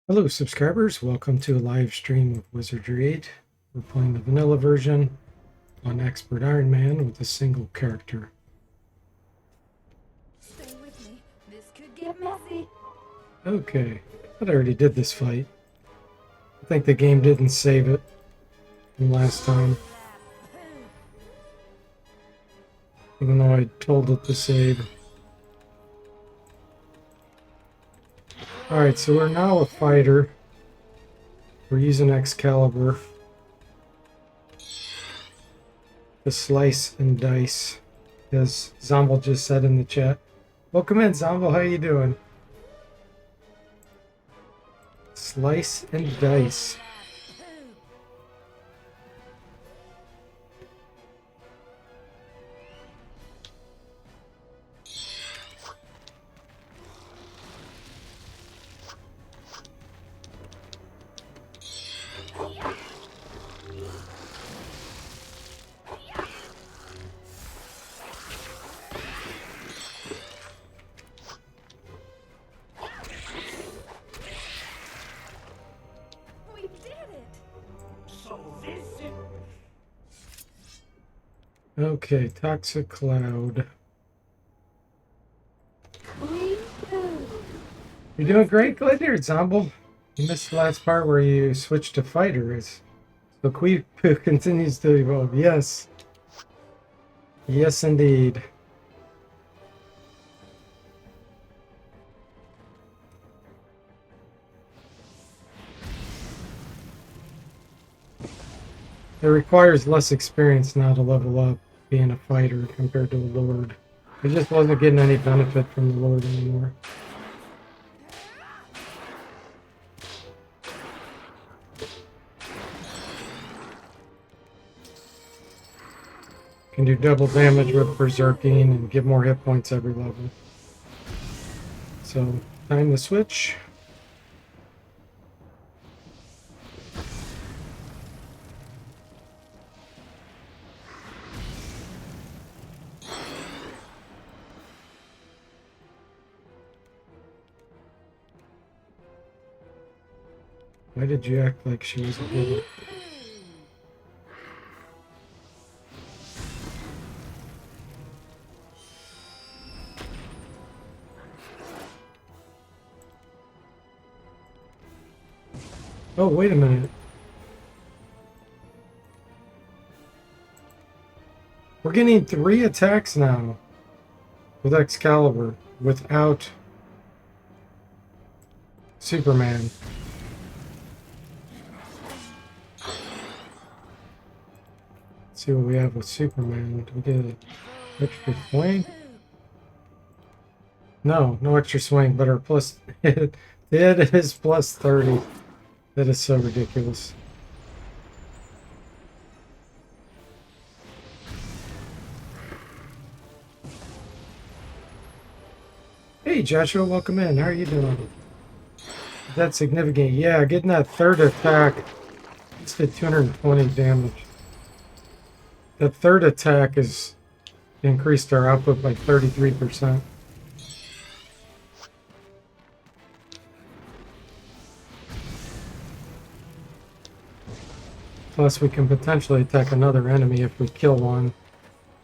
Hello subscribers, welcome to a live stream of Wizardry 8. We're playing the vanilla version on Expert Iron Man with a single character. Stay with me. This could get messy. Okay, I already did this fight. I think the game didn't save it from last time, even though I told it to save. Alright, so we're now a fighter. We're using Excalibur to slice and dice, as Zombel just said in the chat. Welcome in, Zombel. How you doing? Slice and dice. We did it. So this is... Okay, Toxic Cloud. You're doing great, Glitter, Zombel. You missed the last part where you switched to fighters. So Queepu continues to evolve. Yes. Yes, indeed. It requires less experience now to level up being a fighter compared to a lord. I just wasn't getting any benefit from the lord anymore. Can do double damage with berserking and get more hit points every level. So, time to switch. Why did you act like she was a little? Oh, wait a minute. We're getting 3 attacks now with Excalibur without Superman. Let's see what we have with Superman. Do we get an extra swing? No, no extra swing, but our plus it is plus 30. That is so ridiculous. Hey Joshua, welcome in. How are you doing? That's significant. Yeah, getting that third attack. It's did 220 damage. That third attack has increased our output by 33%. Plus, we can potentially attack another enemy if we kill one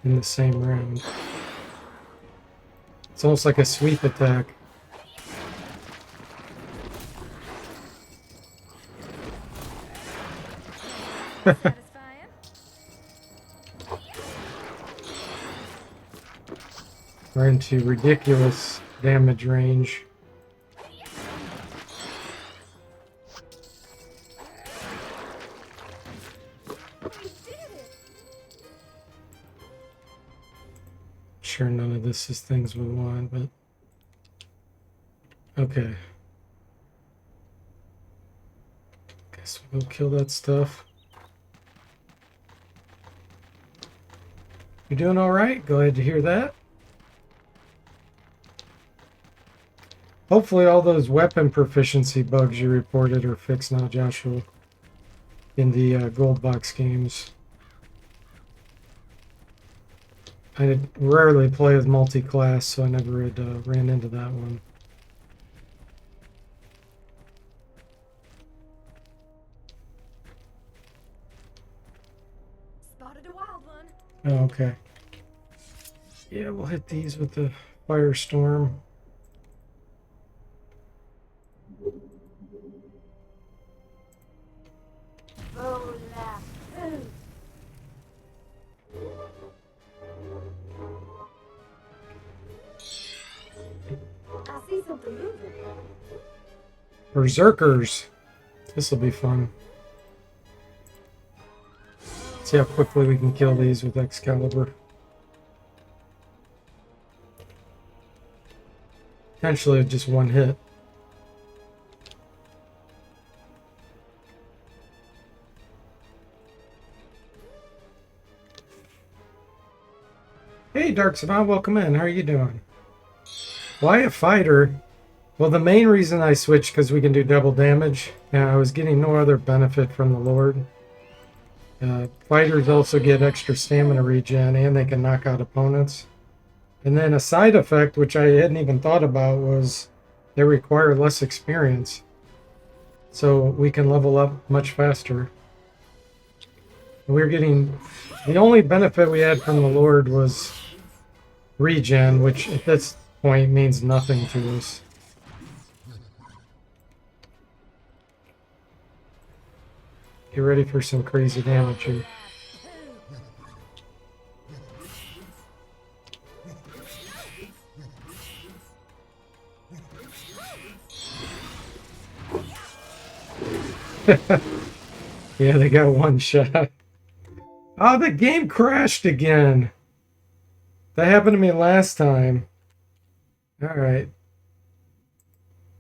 in the same round. It's almost like a sweep attack. Satisfying. We're into ridiculous damage range. We did it. Sure, none of this is things we want, but okay. Guess we'll kill that stuff. You doing all right? Glad to hear that. Hopefully all those weapon proficiency bugs you reported are fixed now, Joshua, in the gold box games. I rarely play with multi-class, so I never had ran into that one. Spotted a wild one. Oh, okay. Yeah, we'll hit these with the firestorm. Oh, laugh. I see something moving. Berserkers. This will be fun. See how quickly we can kill these with Excalibur. Potentially just one hit. Hey, Dark Savant, welcome in. How are you doing? Why a fighter? Well, the main reason I switched because we can do double damage. And I was getting no other benefit from the Lord. Fighters also get extra stamina regen and they can knock out opponents. And then a side effect, which I hadn't even thought about, was they require less experience. So we can level up much faster. We're getting... The only benefit we had from the Lord was regen, which at this point means nothing to us. Get ready for some crazy damage here. Yeah, they got one shot. Oh, the game crashed again. That happened to me last time. Alright.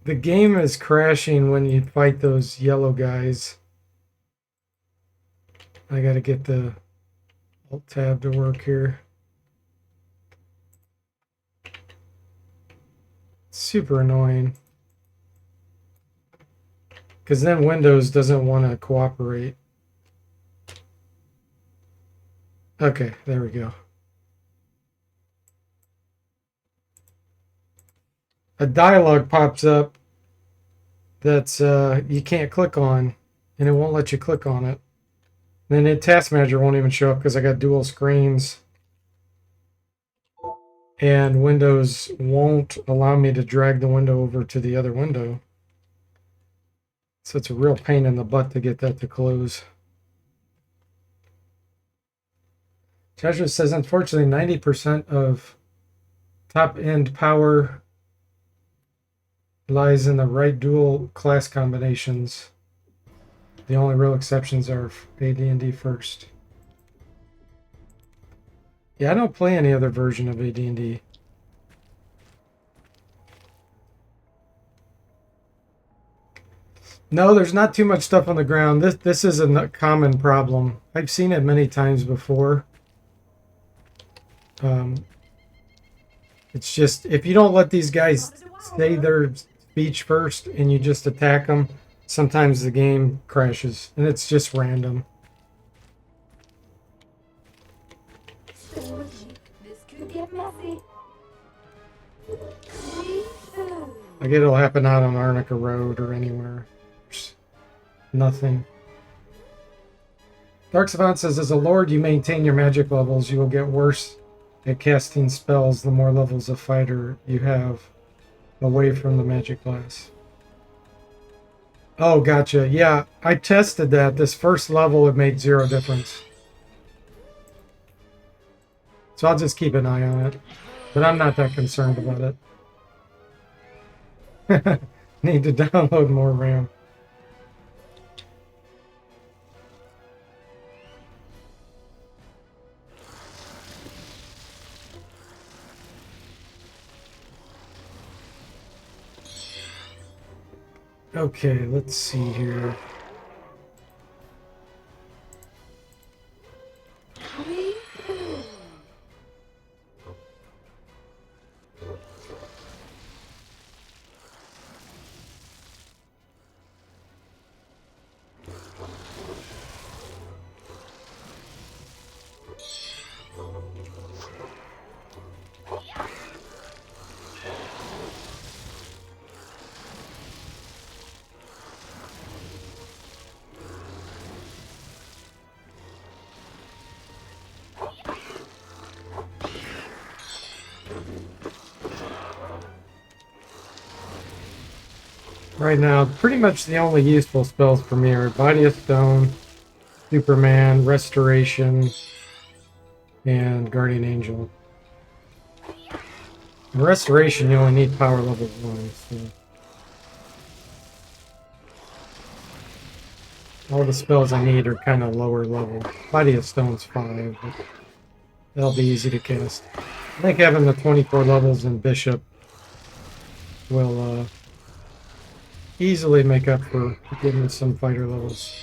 The game is crashing when you fight those yellow guys. I gotta get the Alt tab to work here. Super annoying. Because then Windows doesn't want to cooperate. Okay, there we go. A dialog pops up that's you can't click on, and it won't let you click on it. Then the task manager won't even show up because I got dual screens. And Windows won't allow me to drag the window over to the other window. So it's a real pain in the butt to get that to close. Joshua says, unfortunately, 90% of top-end power lies in the right dual class combinations. The only real exceptions are AD&D first. Yeah, I don't play any other version of AD&D. No, there's not too much stuff on the ground. This is a common problem. I've seen it many times before. It's just, if you don't let these guys say their speech first and you just attack them, sometimes the game crashes. And it's just random. Stay with me. This could get messy. I get it'll happen out on Arnica Road or anywhere. There's nothing. Dark Savant says, as a lord, you maintain your magic levels. You will get worse at casting spells the more levels of fighter you have away from the magic class. Oh, gotcha. Yeah, I tested that. This first level, it made 0 difference. So I'll just keep an eye on it. But I'm not that concerned about it. Need to download more RAM. Okay, let's see here. Right now, pretty much the only useful spells for me are Body of Stone, Superman, Restoration, and Guardian Angel. In Restoration, you only need power level 1, so... all the spells I need are kind of lower level. Body of Stone's 5, but they'll be easy to cast. I think having the 24 levels in Bishop will easily make up for getting some fighter levels.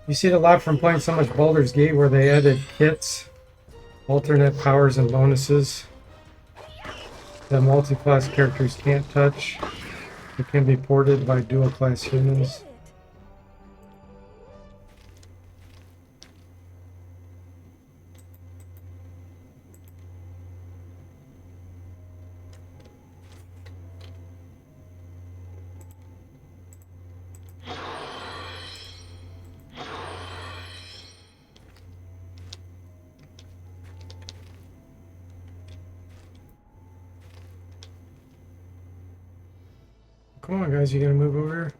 You see it a lot from playing so much Baldur's Gate where they added kits, alternate powers and bonuses that multi-class characters can't touch. It can be ported by dual-class humans. Come on, guys, you gonna move over here?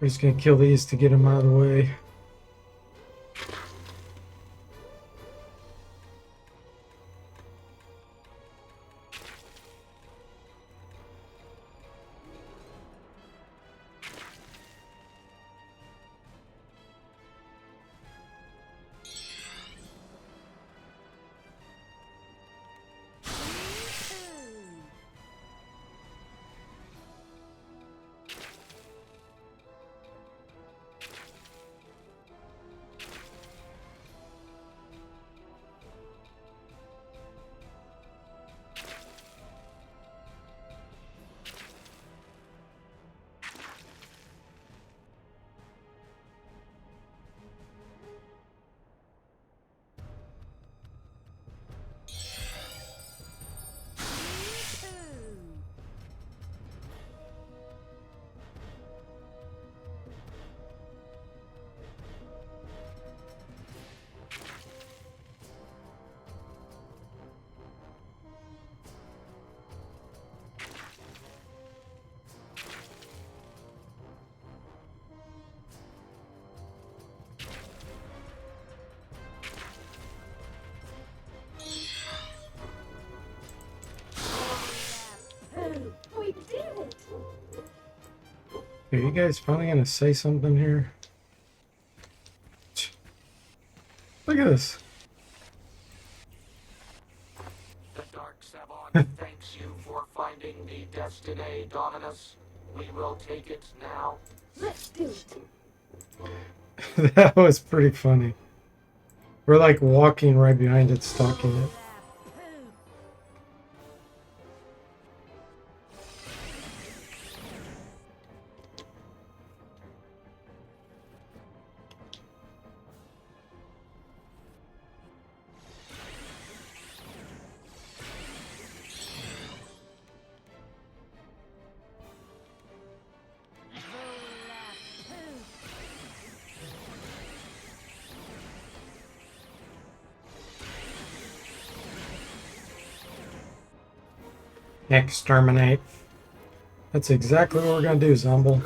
We're just gonna kill these to get them out of the way. Are you guys finally gonna say something here? Look at this. The Dark Savant thanks you for finding the Destiny Dominus. We will take it now. Let's do it. That was pretty funny. We're like walking right behind it, stalking it. Exterminate. That's exactly what we're gonna do, Zomble.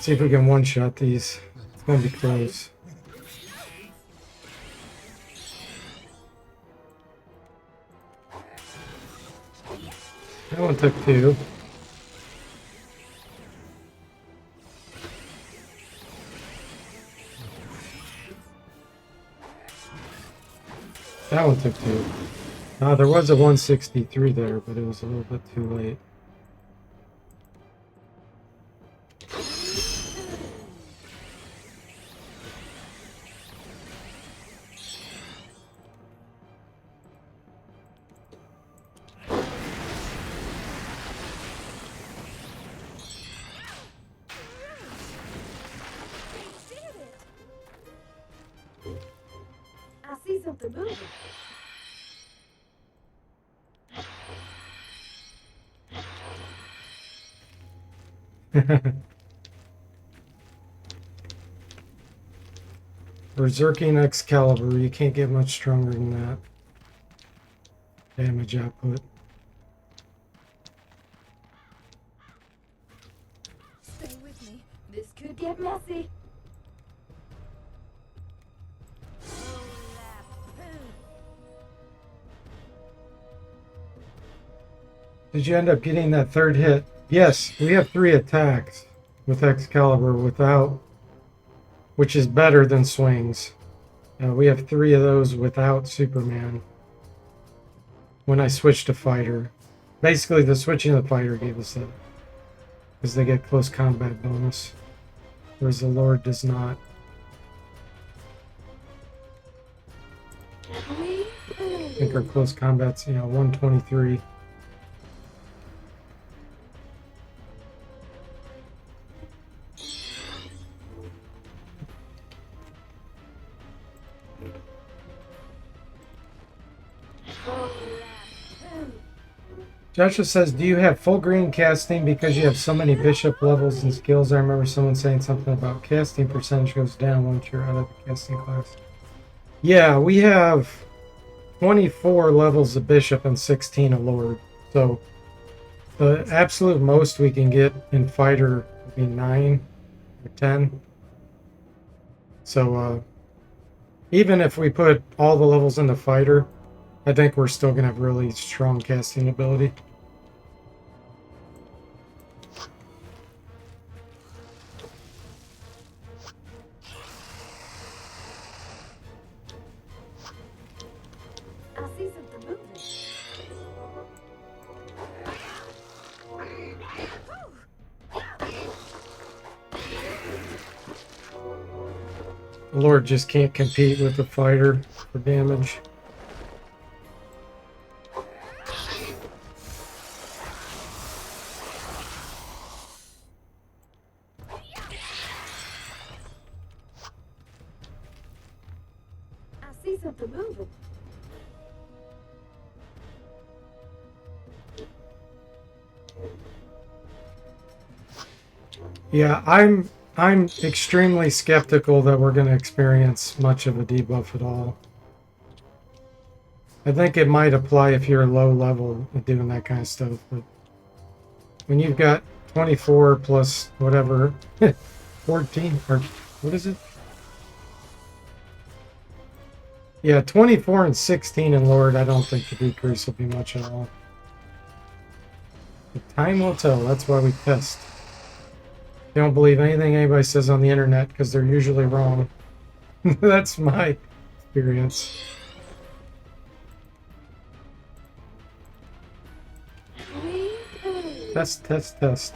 See if we can one-shot these. It's gonna be close. That one took 2. That one took 2. There was a 163 there, but it was a little bit too late. I see something moving. Berserking Excalibur, you can't get much stronger than that. Damage output. Stay with me. This could get messy. Did you end up getting that third hit? Yes, we have 3 attacks with Excalibur without, which is better than swings. We have 3 of those without Superman. When I switched to fighter, basically the switching to the fighter gave us that, because they get close combat bonus, whereas the Lord does not. I think our close combat's 123. Joshua says, do you have full green casting because you have so many bishop levels and skills? I remember someone saying something about casting percentage goes down once you're out of the casting class. Yeah, we have 24 levels of bishop and 16 of lord. So the absolute most we can get in fighter would be 9 or 10. So even if we put all the levels in the fighter, I think we're still going to have really strong casting ability. I see something moving. The Lord just can't compete with the fighter for damage. I see something moving. Yeah, I'm extremely skeptical that we're going to experience much of a debuff at all. I think it might apply if you're low level at doing that kind of stuff, but when you've got 24 plus whatever 14 or What is it? Yeah, 24 and 16 in Lord. I don't think the decrease will be much at all. But time will tell. That's why we test. They don't believe anything anybody says on the internet because they're usually wrong. That's my experience. Test, test, test.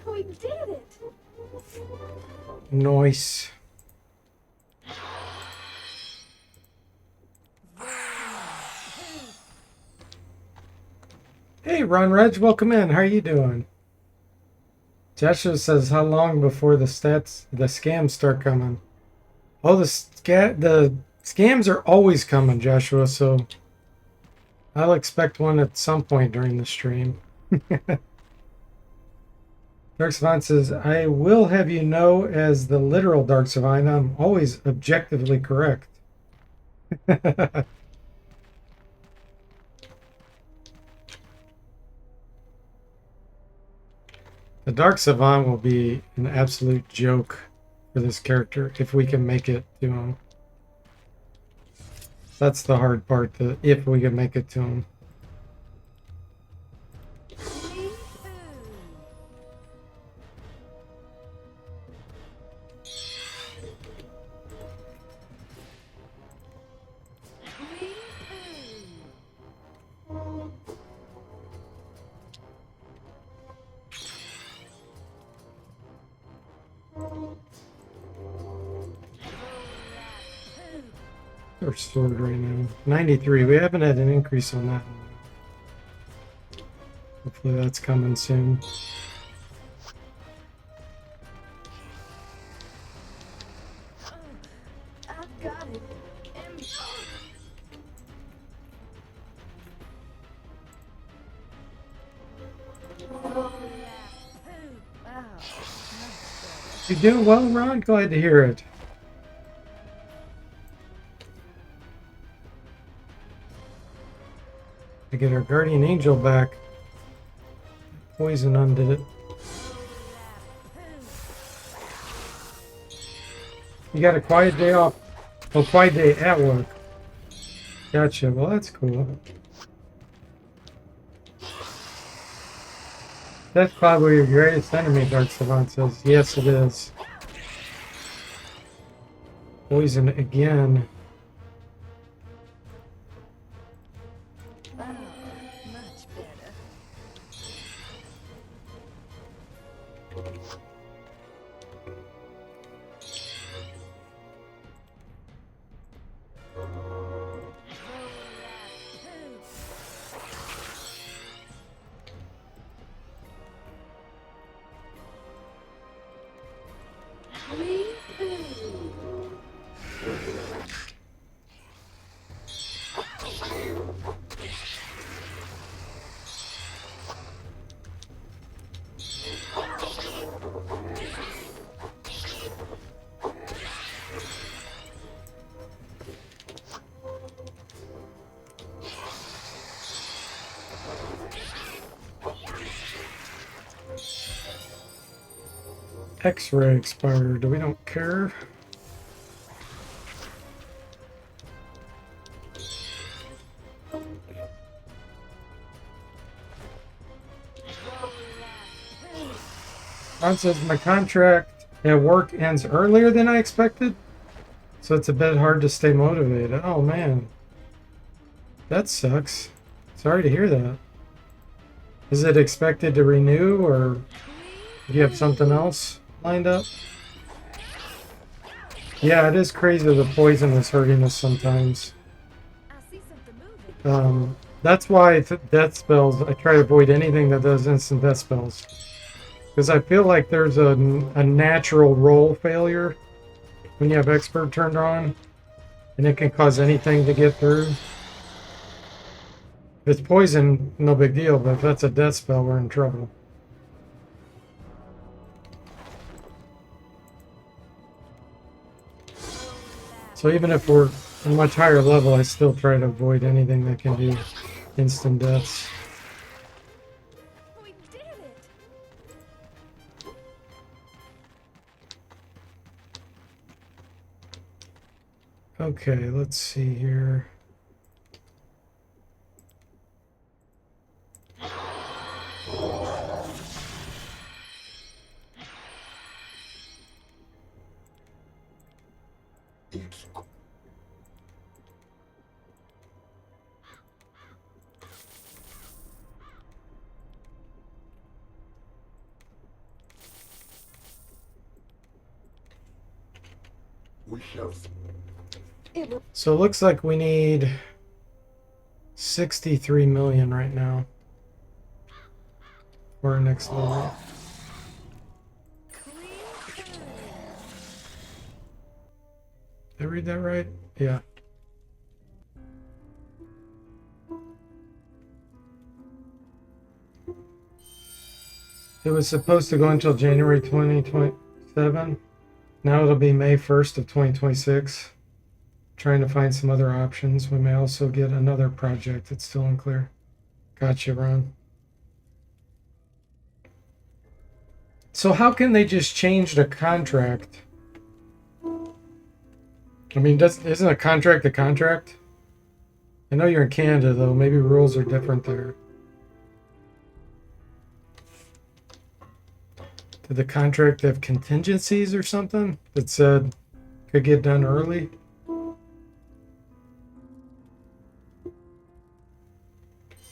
We did it! Nice. Hey, Ron Reg, welcome in. How are you doing? Joshua says, how long before the scams start coming? Oh, the scams are always coming, Joshua, so I'll expect one at some point during the stream. Dark Savant says, I will have you know, as the literal Dark Savant, I'm always objectively correct. The Dark Savant will be an absolute joke for this character if we can make it to him. That's the hard part, if we can make it to him. Our sword right now. 93. We haven't had an increase on that. Hopefully that's coming soon. I've got it. You doing well, Ron? Glad to hear it. To get our guardian angel back. Poison undid it. You got a quiet day off. Oh, quiet day at work. Gotcha. Well, that's cool. That's probably your greatest enemy, Dark Savant says. Yes, it is. Poison again. X-ray expired. We don't care. Ron says my contract at work ends earlier than I expected. So it's a bit hard to stay motivated. Oh man, that sucks. Sorry to hear that. Is it expected to renew, or do you have something else lined up? Yeah, it is crazy the poison is hurting us sometimes. I see something moving. That's why death spells, I try to avoid anything that does instant death spells. Because I feel like there's a natural roll failure when you have expert turned on, and it can cause anything to get through. If it's poison, no big deal, but if that's a death spell, we're in trouble. So even if we're a much higher level, I still try to avoid anything that can do instant deaths. We did it. Okay, let's see here. We shall. So it looks like we need 63 million right now for our next level. Did I read that right? Yeah. It was supposed to go until January 2027. Now it'll be May 1st of 2026. Trying to find some other options. We may also get another project that's still unclear. Gotcha, Ron. So how can they just change the contract? I mean, isn't a contract a contract? I know you're in Canada, though. Maybe rules are different there. Did the contract have contingencies or something that said could get done early?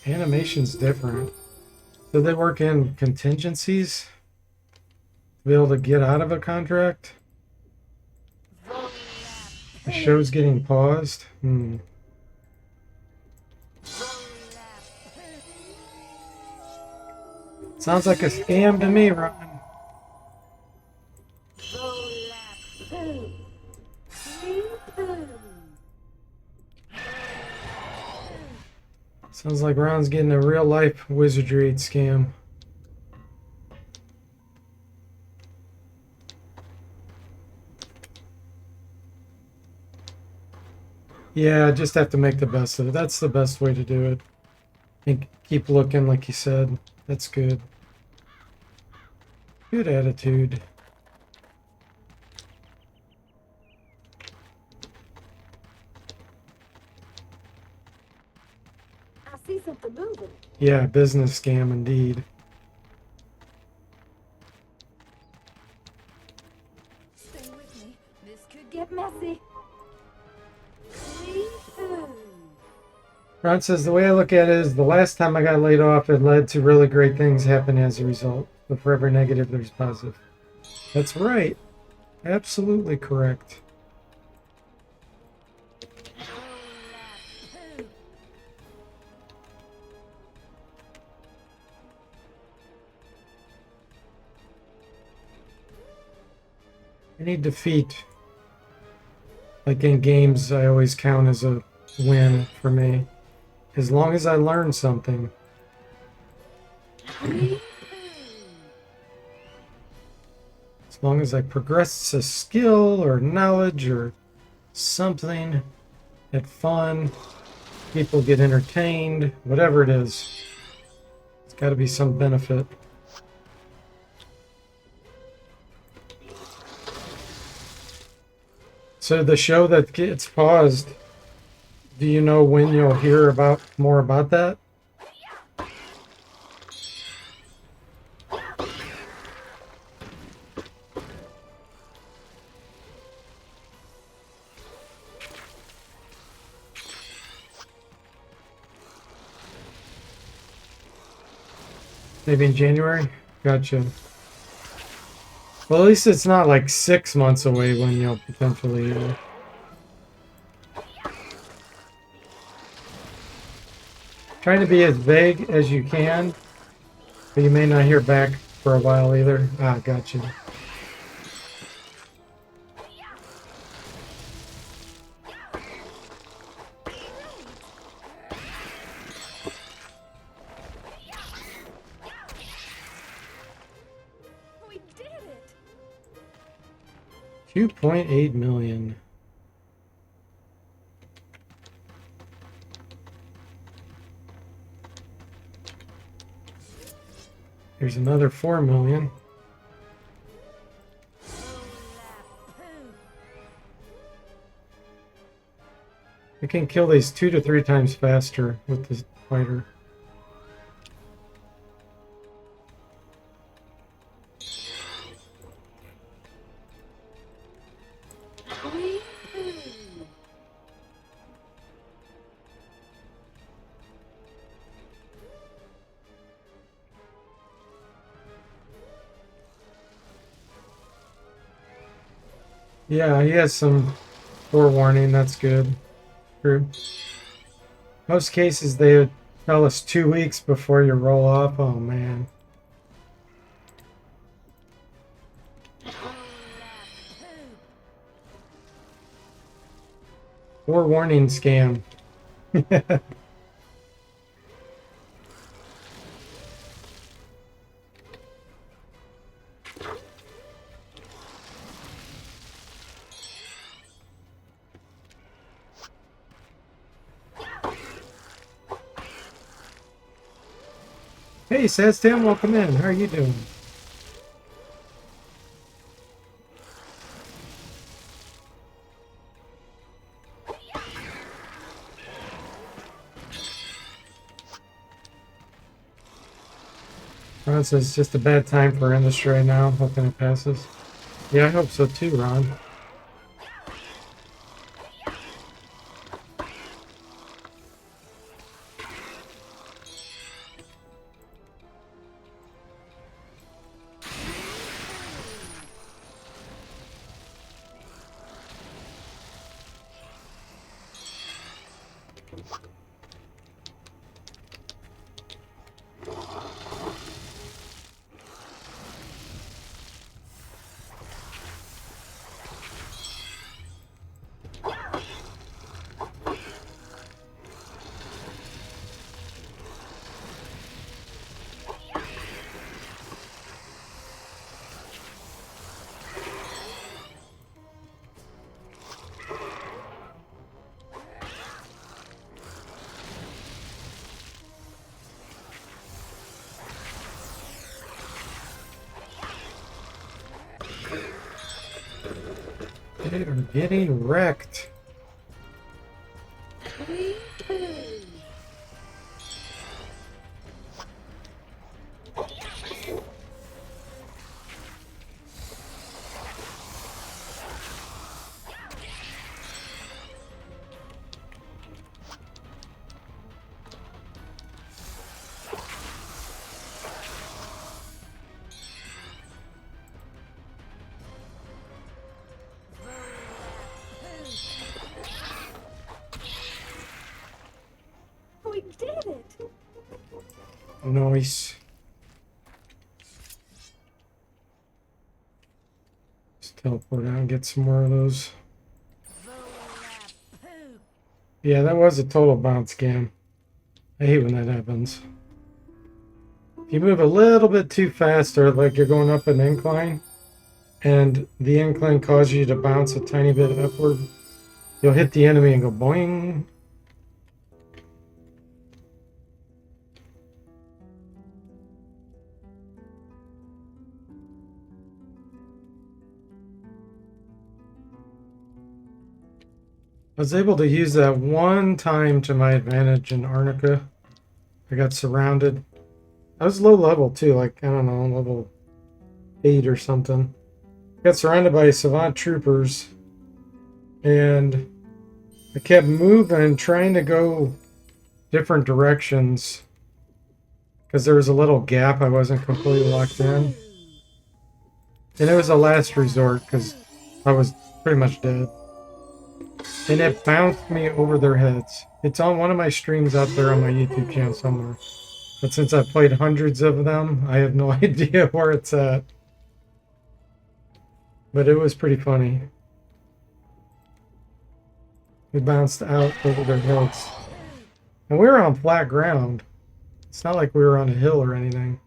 Animation's different. Do they work in contingencies to be able to get out of a contract? The show's getting paused. Sounds like a scam to me, Ron. Sounds like Ron's getting a real life Wizardry scam. Yeah, just have to make the best of it. That's the best way to do it. And keep looking, like you said. That's good. Good attitude. I see something moving. Yeah, business scam indeed. Stay with me. This could get messy. Ron says, the way I look at it is the last time I got laid off, it led to really great things happening as a result. But for every negative, there's positive. That's right. Absolutely correct. Any defeat, like in games, I always count as a win for me. As long as I learn something. As long as I progress a skill or knowledge or something, get fun, people get entertained, whatever it is. It's got to be some benefit. So the show that gets paused, do you know when you'll hear about more about that? Maybe in January? Gotcha. Well, at least it's not like 6 months away when you'll potentially... Trying to be as vague as you can, but you may not hear back for a while either. Ah, gotcha. We did it! 2.8 million. Here's another 4 million. We can kill these 2 to 3 times faster with the fighter. Yeah, he has some forewarning. That's good. True. Most cases they would tell us 2 weeks before you roll off. Oh man. Forewarning scam. Hey, Sastam, welcome in. How are you doing? Ron says it's just a bad time for industry right now, hoping it passes. Yeah, I hope so too, Ron. They are getting wrecked. We did it! Nice. Just teleport out and get some more of those. Yeah, that was a total bounce scam. I hate when that happens. If you move a little bit too fast or like you're going up an incline and the incline causes you to bounce a tiny bit upward, you'll hit the enemy and go boing. I was able to use that one time to my advantage in Arnica. I got surrounded. I was low level too, like, I don't know, level 8 or something. Got surrounded by Savant troopers, and I kept moving, trying to go different directions. because there was a little gap. I wasn't completely locked in. And it was a last resort because I was pretty much dead. And it bounced me over their heads. It's on one of my streams out there on my YouTube channel somewhere. But since I've played hundreds of them, I have no idea where it's at. But it was pretty funny. It bounced out over their heads. And we were on flat ground. It's not like we were on a hill or anything.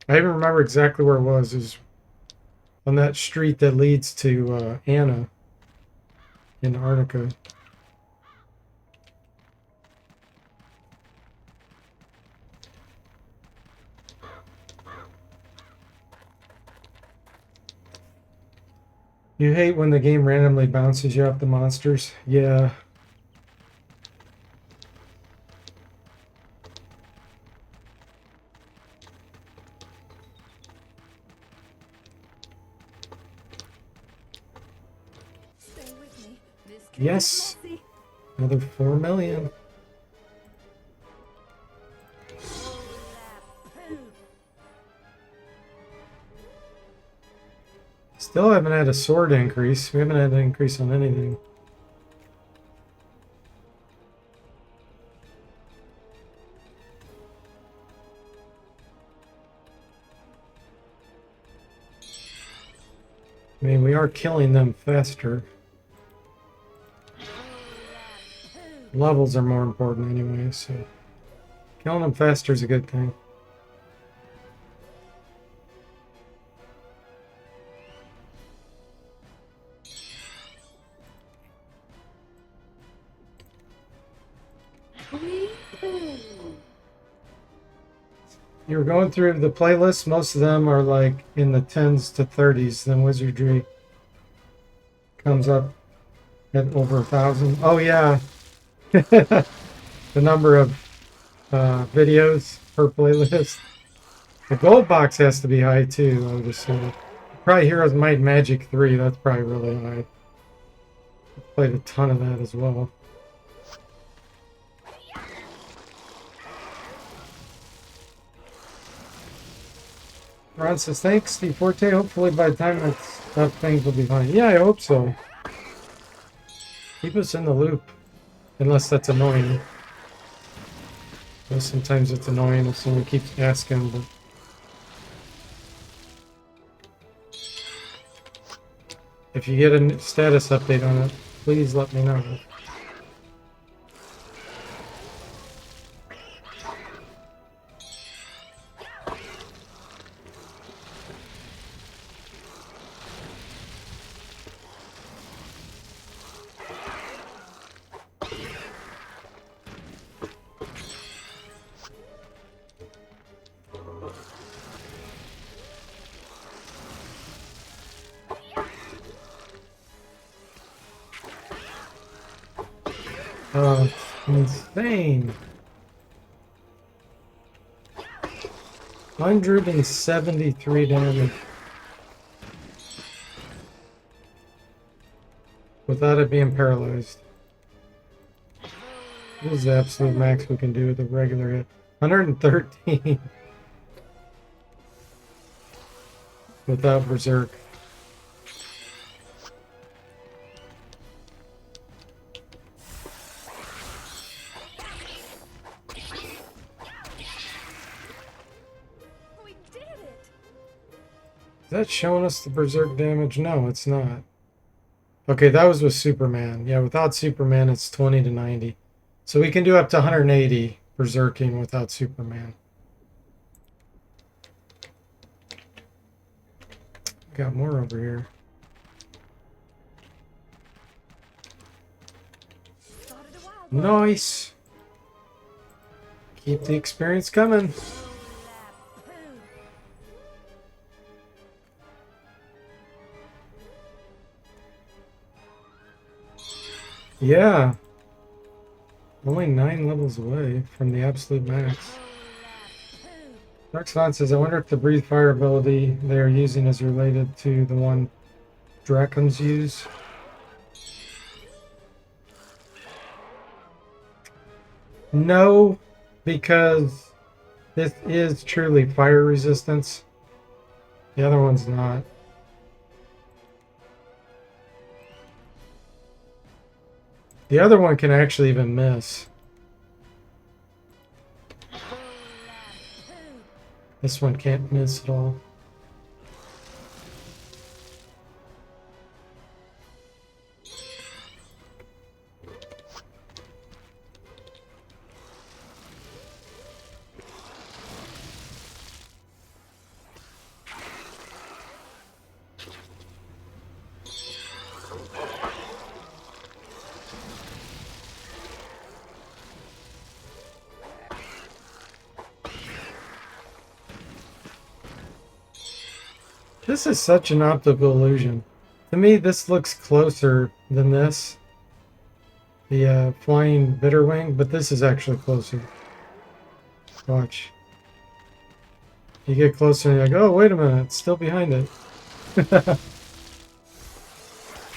I even remember exactly where it was. It was on that street that leads to Anna in Arnica. You hate when the game randomly bounces you off the monsters? Yeah. Stay with me. This could Yes. be messy. Another 4 million. Still haven't had a sword increase. We haven't had an increase on anything. I mean, we are killing them faster. Levels are more important anyway, so killing them faster is a good thing. You're going through the playlist, most of them are like in the 10s to 30s, then Wizardry comes up at over 1,000. Oh yeah, the number of videos per playlist. The gold box has to be high too, I would assume. Probably Heroes Might and Magic 3, that's probably really high. I've played a ton of that as well. Ron says, thanks, Steve Forte. Hopefully by the time that stuff, things will be fine. Yeah, I hope so. Keep us in the loop. Unless that's annoying. Well, sometimes it's annoying if someone keeps asking, but... If you get a status update on it, please let me know. Oh, insane. 173 damage. Without it being paralyzed. This is the absolute max we can do with a regular hit. 113. Without Berserk. We did it. Is that showing us the Berserk damage? No, it's not. Okay, that was with Superman. Yeah, without Superman, it's 20 to 90. So we can do up to 180 Berserking without Superman. Got more over here. Started a wild one. Nice. Keep the experience coming. Yeah. Only 9 levels away from the absolute max. Dark Swan says, I wonder if the Breathe Fire ability they are using is related to the one Drachms use. No, because This is truly fire resistance. The other one's not. The other one can actually even miss. This one can't miss at all. This is such an optical illusion. To me, this looks closer than this. The flying bitterwing, but this is actually closer. Watch. You get closer and you're like, oh, wait a minute, it's still behind it. How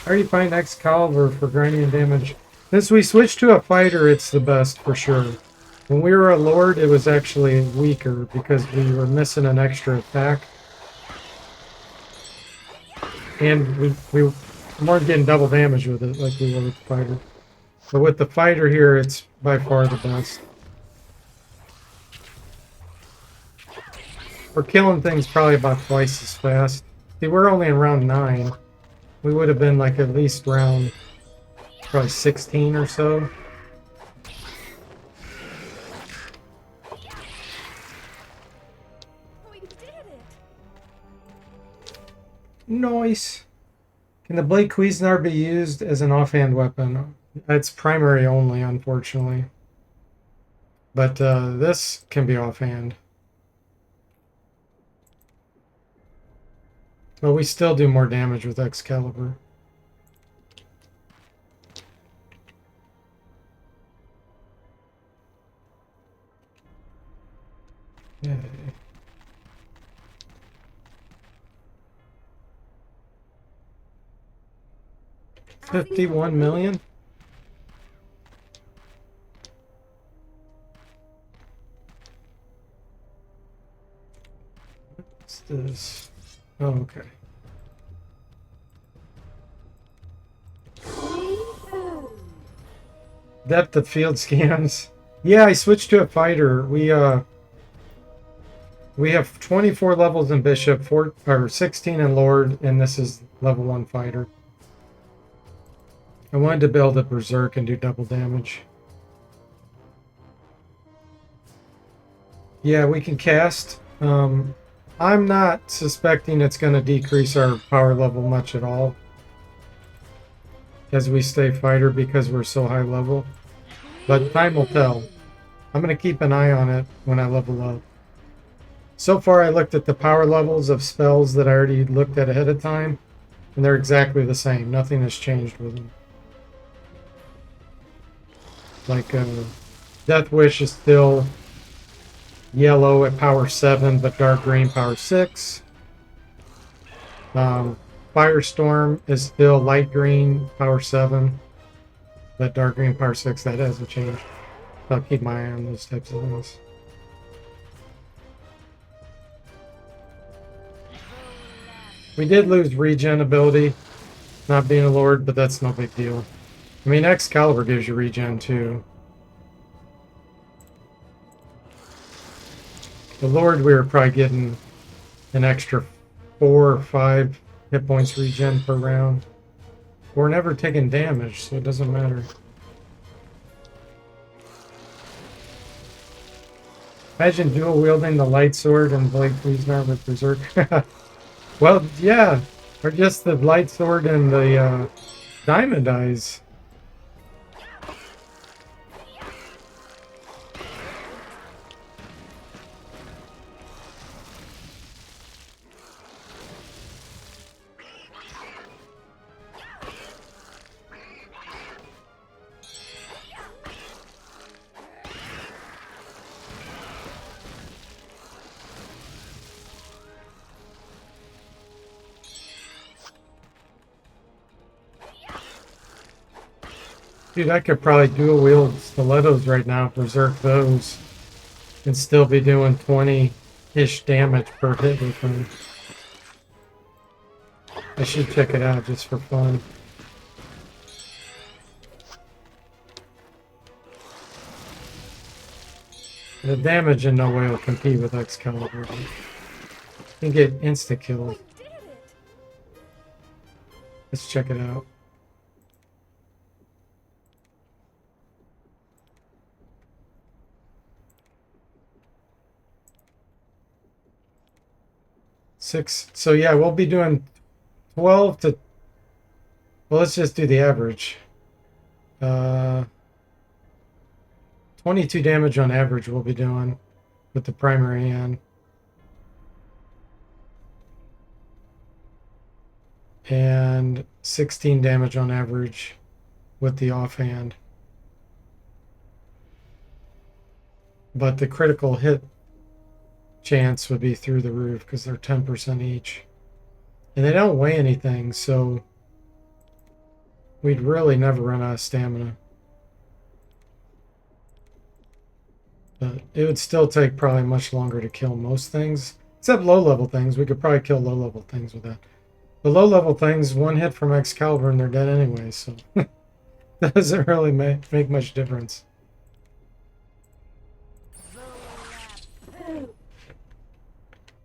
are you find Excalibur for grinding damage? Since we switched to a fighter, it's the best for sure. When we were a Lord, it was actually weaker because we were missing an extra attack. And we weren't getting double damage with it like we were with the fighter. But with the fighter here, it's by far the best. We're killing things probably about twice as fast. See, we're only in round 9. We would have been like at least round probably 16 or so. We did it. Nice. Can the Blade Cuisinart be used as an offhand weapon? It's primary only, unfortunately. But this can be offhand. But we still do more damage with Excalibur. Yay. $51 million? What's this? Oh, okay. Depth of field scans. Yeah, I switched to a fighter. We have 24 levels in Bishop, 16 in Lord, and this is level 1 fighter. I wanted to build a Berserk and do double damage. Yeah, we can cast. I'm not suspecting it's going to decrease our power level much at all as we stay fighter because we're so high level. But time will tell. I'm going to keep an eye on it when I level up. So far I looked at the power levels of spells that I already looked at ahead of time, and they're exactly the same. Nothing has changed with them. Like Death Wish is still yellow at power 7, but dark green power 6. Firestorm is still light green power 7, but dark green power 6. That hasn't changed. So I'll keep my eye on those types of things. We did lose regen ability, not being a Lord, but that's no big deal. I mean, Excalibur gives you regen too. The Lord, we were probably getting an extra 4 or 5 hit points regen per round. We're never taking damage, so it doesn't matter. Imagine dual wielding the light sword and Blade Cuisinart with Berserk. Well, yeah, or just the light sword and the diamond eyes. Dude, I could probably dual wield stilettos right now, berserk those. and still be doing 20-ish damage per hit with them. I should check it out just for fun. The damage in no way will compete with Excalibur. You can get insta kills. We did it! Let's check it out. Six. So yeah, we'll be doing 12 to. Well, let's just do the average. 22 damage on average we'll be doing with the primary hand. And 16 damage on average with the offhand. But the critical hit chance would be through the roof because they're 10% each. And they don't weigh anything, so we'd really never run out of stamina. But it would still take probably much longer to kill most things. Except low-level things. We could probably kill low-level things with that. The low-level things, one hit from Excalibur and they're dead anyway, so that doesn't really make much difference.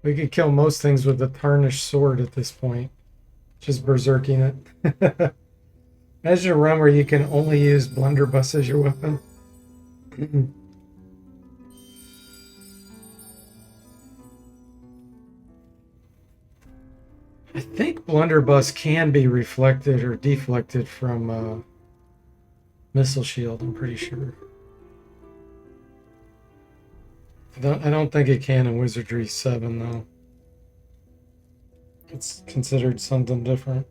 We could kill most things with a tarnished sword at this point. Just berserking it. Imagine a run where you can only use blunderbuss as your weapon. I think blunderbuss can be reflected or deflected from missile shield, I'm pretty sure. I don't think it can in Wizardry 7 though. It's considered something different.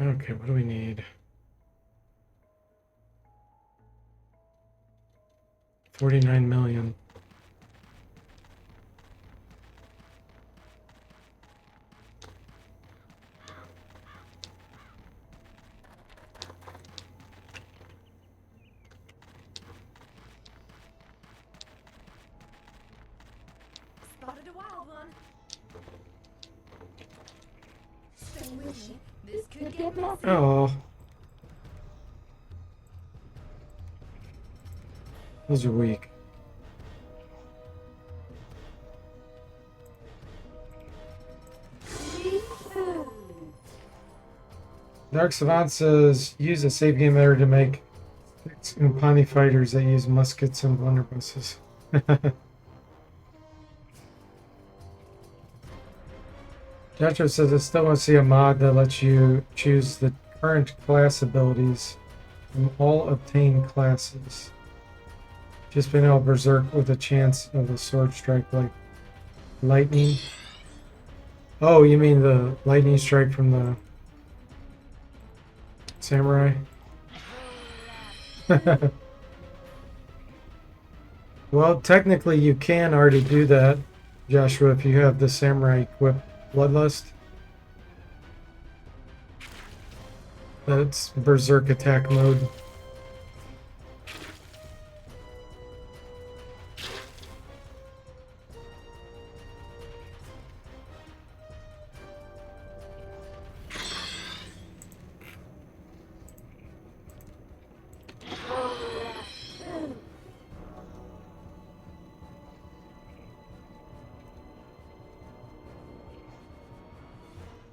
Okay, what do we need? 49 million. Spotted a wild one. Stay with me. This could get messy. Oh. Those are weak. Dark Savant says, use a save game error to make Umpani fighters that use muskets and blunderbusses. Jethro says, I still want to see a mod that lets you choose the current class abilities from all obtained classes. Just being able to berserk with a chance of a sword strike like lightning. Oh, you mean the lightning strike from the samurai? Well, technically you can already do that, Joshua, if you have the samurai equipped Bloodlust. That's berserk attack mode.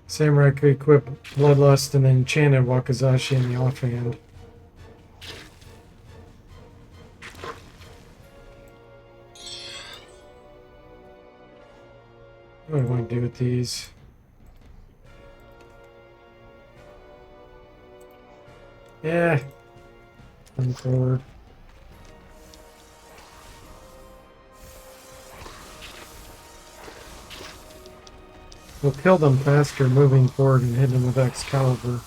Samurai could equip Bloodlust and then enchanted Wakazashi in the offhand. What do I want to do with these? Yeah. Come forward. We'll kill them faster moving forward and hit them with Excalibur.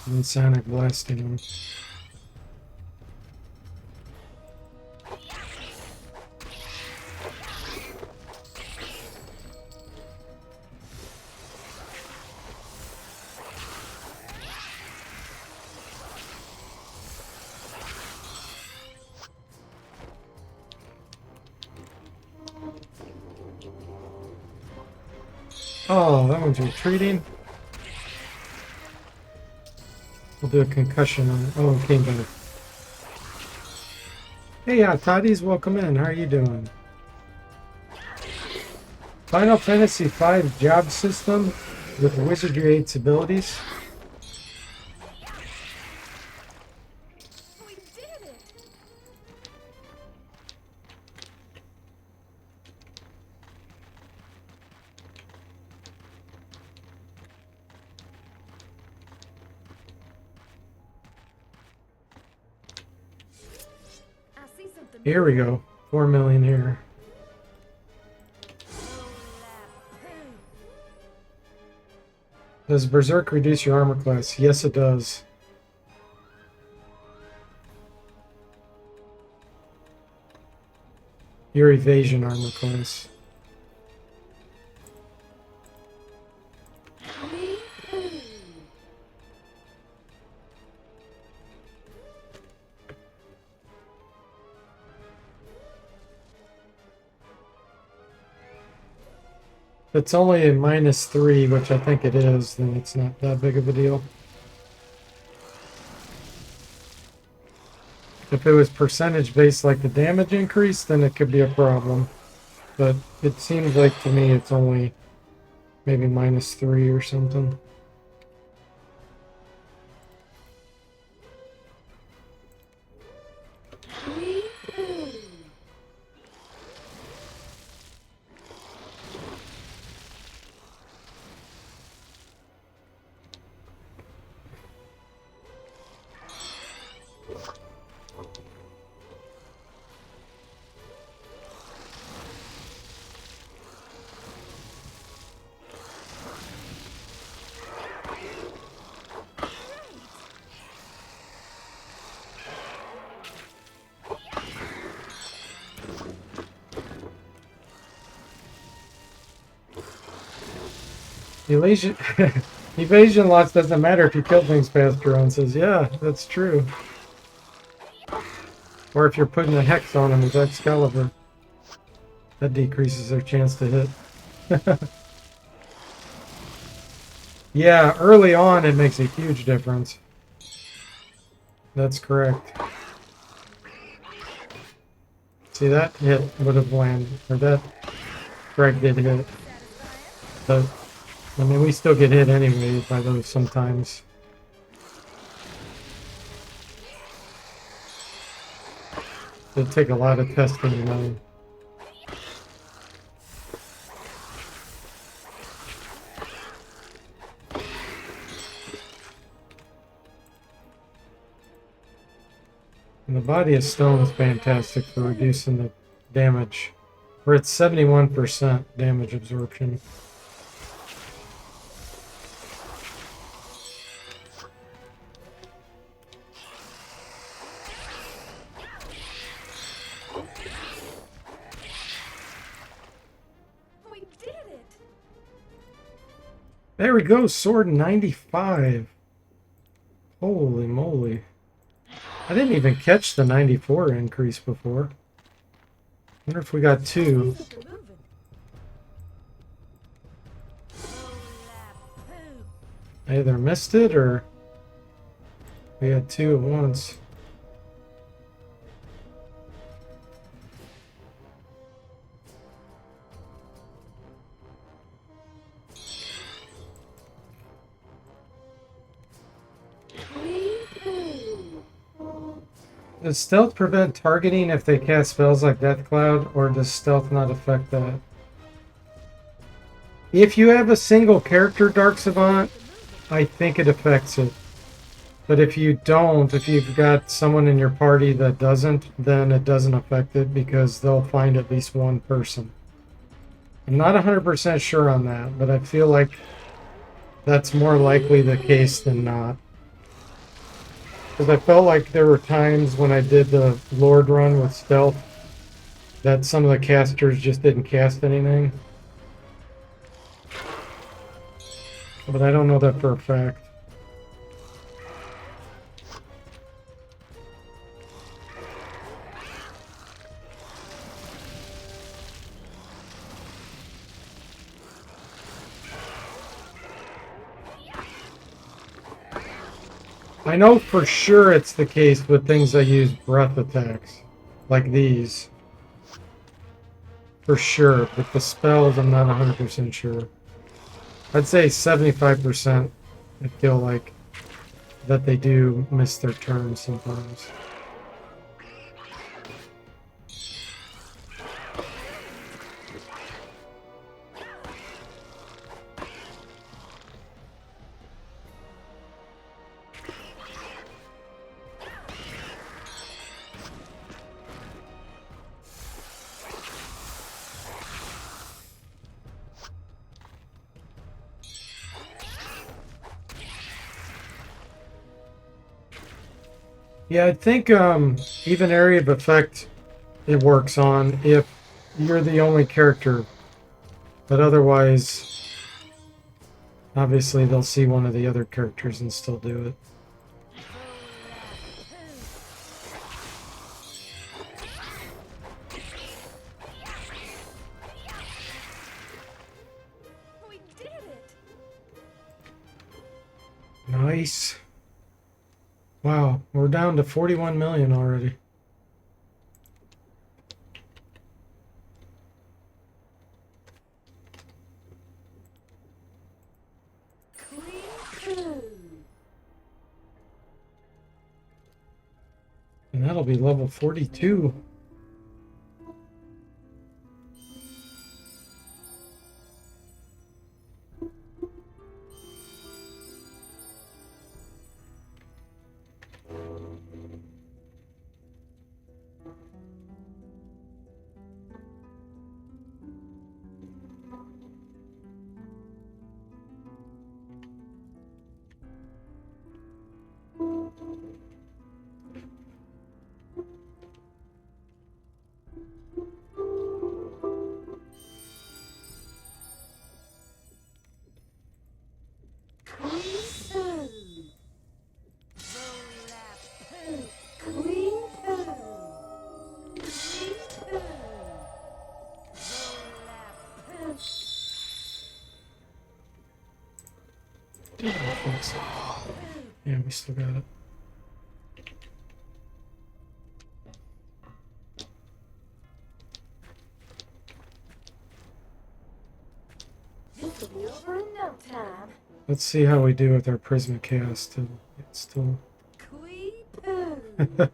And Sonic blasting them. Oh, that one's retreating. We'll do a concussion on it. Oh, it came back. Hey, Toddies, welcome in. How are you doing? Final Fantasy V job system with Wizardry 8's abilities. We did it! I see something. Here we go. 4 million here. Does Berserk reduce your armor class? Yes, it does. Your evasion armor class. If it's only a -3, which I think it is, then it's not that big of a deal. If it was percentage based like the damage increase, then it could be a problem. But it seems like to me it's only maybe -3 or something. Evasion, evasion loss doesn't matter if you kill things faster. Ron says, yeah, that's true. Or if you're putting a hex on them with Excalibur, that decreases their chance to hit. Yeah, early on it makes a huge difference. That's correct. See, that hit would have landed, or that Greg did hit. But I mean, we still get hit anyway by those sometimes. It'll take a lot of testing, you know. And the body of stone is fantastic for reducing the damage. We're at 71% damage absorption. We did it! There we go, sword 95. Holy moly. I didn't even catch the 94 increase before. Wonder if we got two. I either missed it or we had two at once. Does stealth prevent targeting if they cast spells like Death Cloud, or does stealth not affect that? If you have a single character Dark Savant, I think it affects it. But if you don't, if you've got someone in your party that doesn't, then it doesn't affect it because they'll find at least one person. I'm not 100% sure on that, but I feel like that's more likely the case than not. Because I felt like there were times when I did the Lord run with stealth that some of the casters just didn't cast anything. But I don't know that for a fact. I know for sure it's the case with things that use breath attacks, like these. For sure, but the spells I'm not 100% sure. I'd say 75% I feel like that they do miss their turn sometimes. Yeah, I think even area of effect it works on if you're the only character, but otherwise, obviously they'll see one of the other characters and still do it. We did it! Nice. Wow, we're down to 41 million already. And that'll be level 42. Yeah, we still got it. This will be over in no time. Let's see how we do with our Prisma Chaos still. It's still. Quee-poo.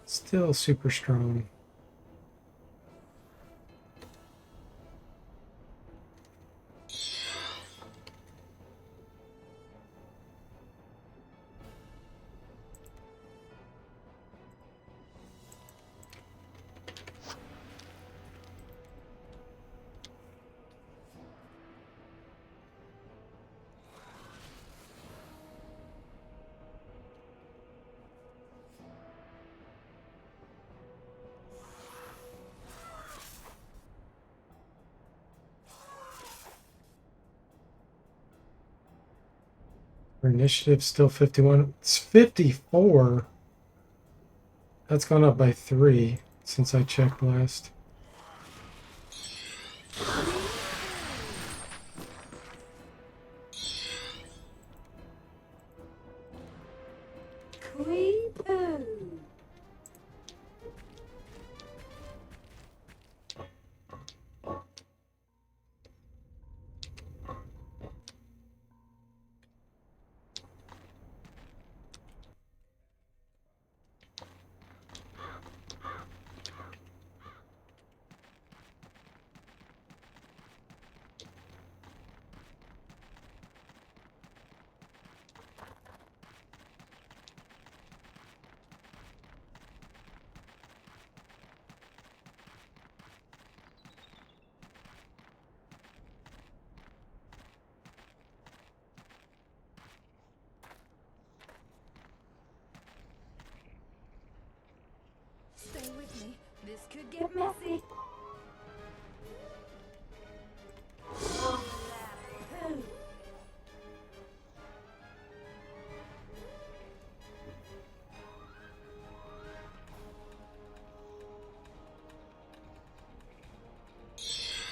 Still super strong. Our initiative's still 51. It's 54. That's gone up by 3 since I checked last. Quee-poo. This could get messy. Poo. Sweet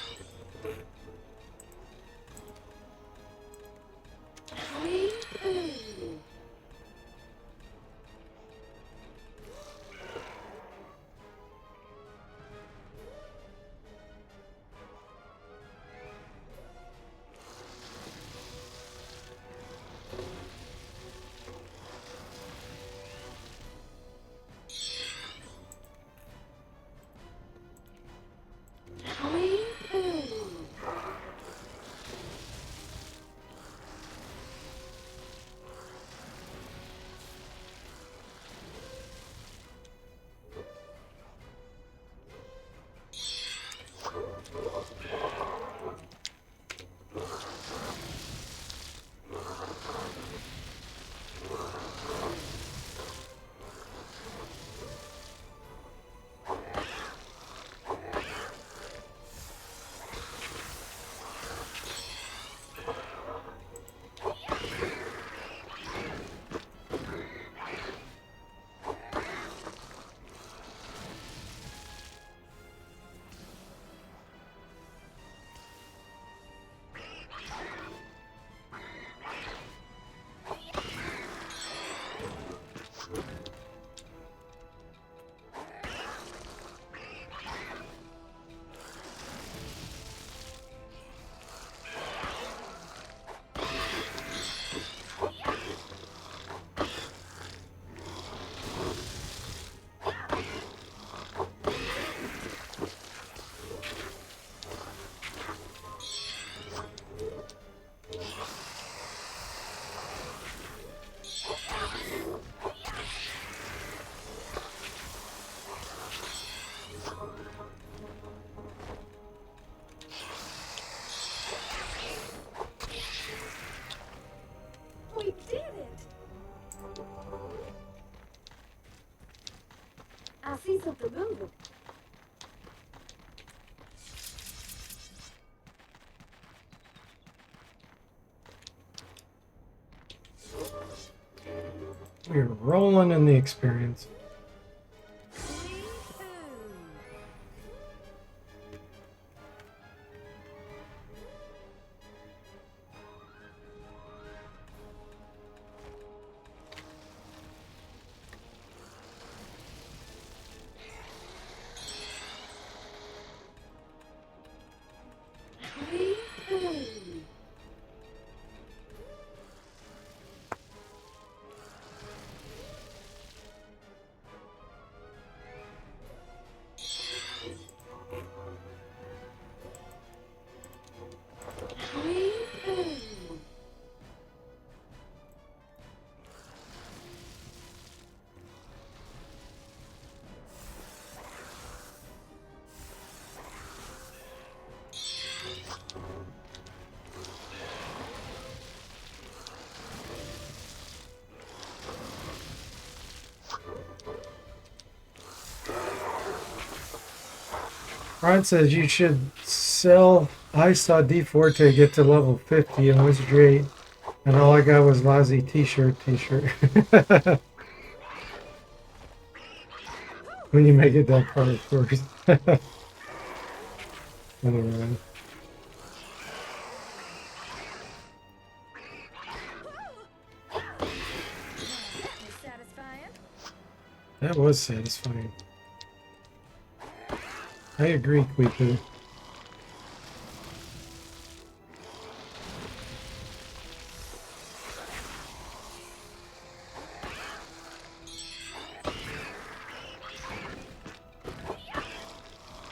poo. Sweet poo. We did it! I see something moving. We're rolling in the experience. Sweet poo. Sweet poo. Sweet poo. Ron says you should sell. I saw D4 to get to level 50 in Wizardry 8, and all I got was lousy t-shirt. When you make it that far, of course. Anyway. Is satisfying? That was satisfying. I agree, Quipu.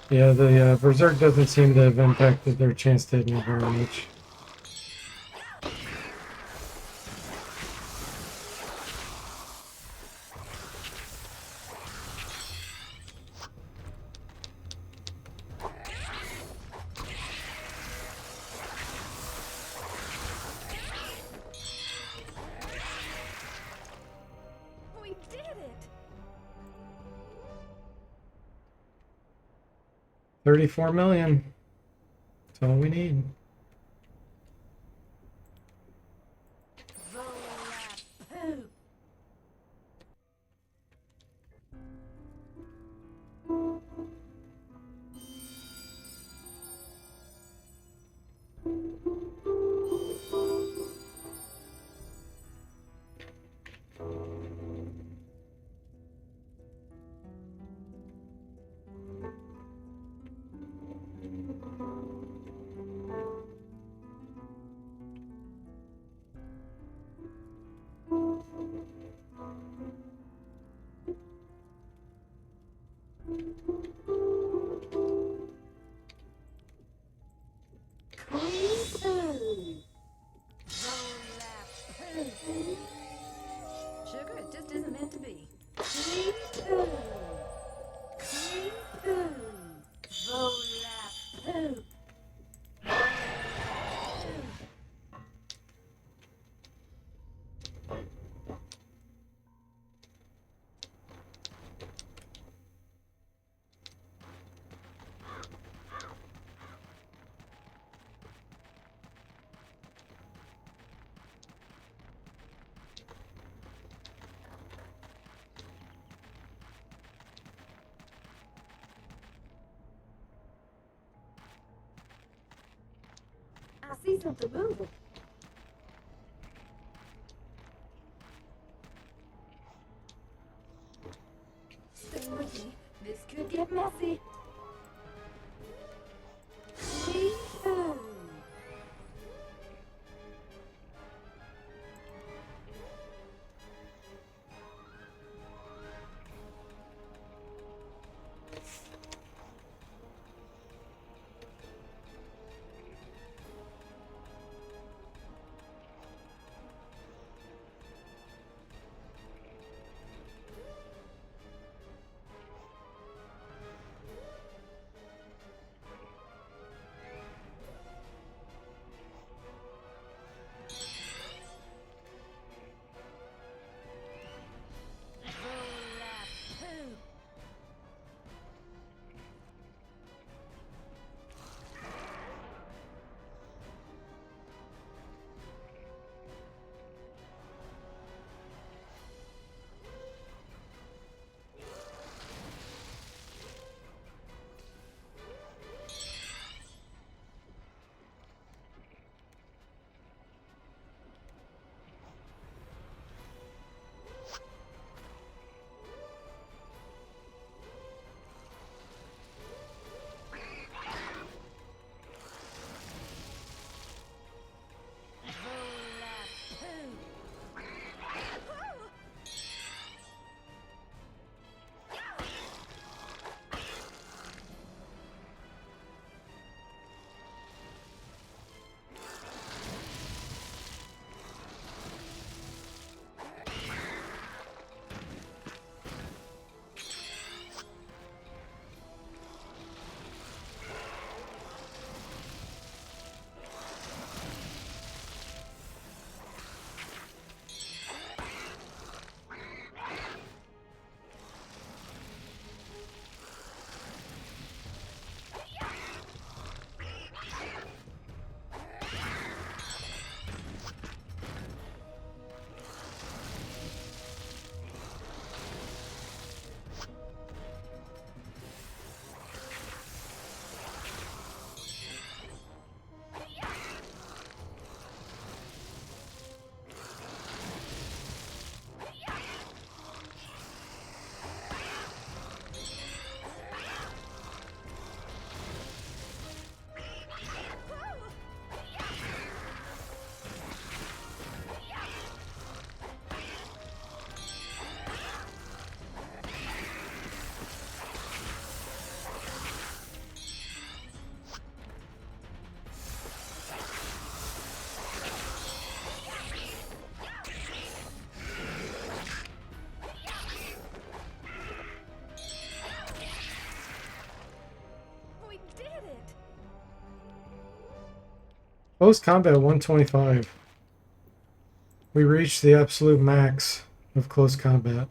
Yeah, the Berserk doesn't seem to have impacted their chance to hit me very much. We did it! 34 million. That's all we need. Sugar, it just isn't meant to be. I see something moving. Stay with me. This could get messy. Yee-hoo. Close combat 125. We reached the absolute max of close combat.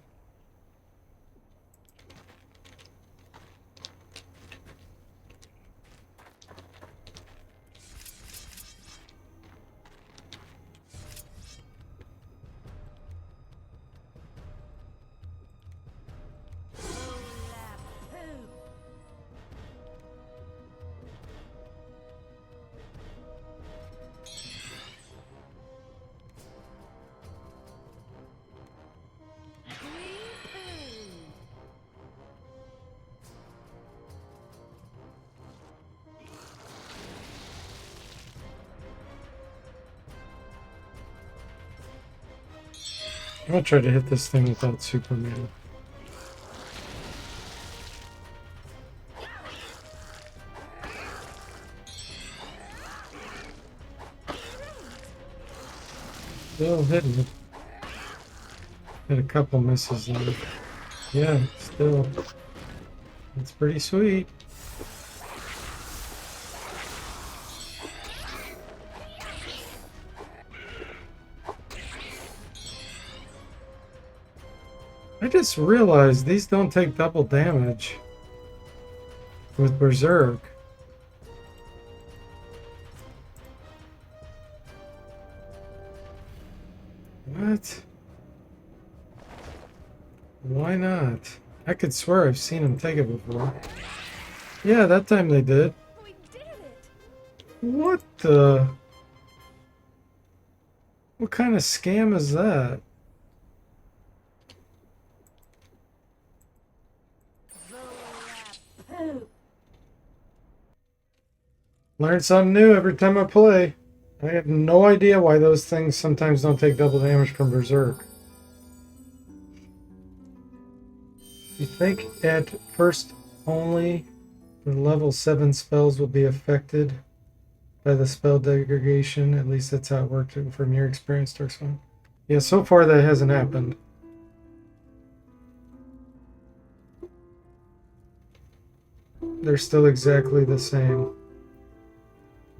gonna try to hit this thing without Superman. Still hitting it. Hit a couple misses there. Yeah, still. It's pretty sweet. I just realized these don't take double damage with Berserk. What? Why not? I could swear I've seen them take it before. Yeah, that time they did. We did it! What the? What kind of scam is that? Poop. Learn something new every time I play. I have no idea why those things sometimes don't take double damage from Berserk. You think at first only the level 7 spells will be affected by the spell degradation? At least that's how it worked from your experience, Darkspawn. Yeah, so far that hasn't happened. They're still exactly the same.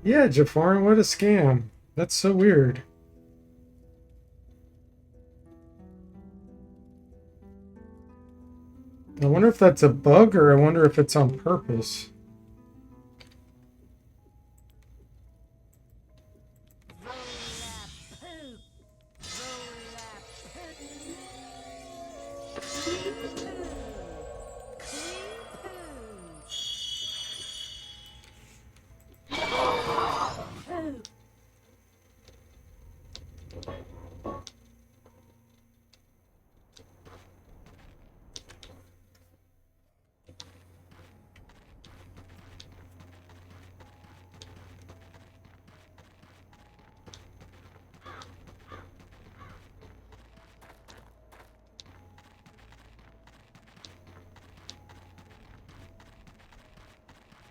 Yeah, Jafar, what a scam. That's so weird. I wonder if that's a bug or I wonder if it's on purpose.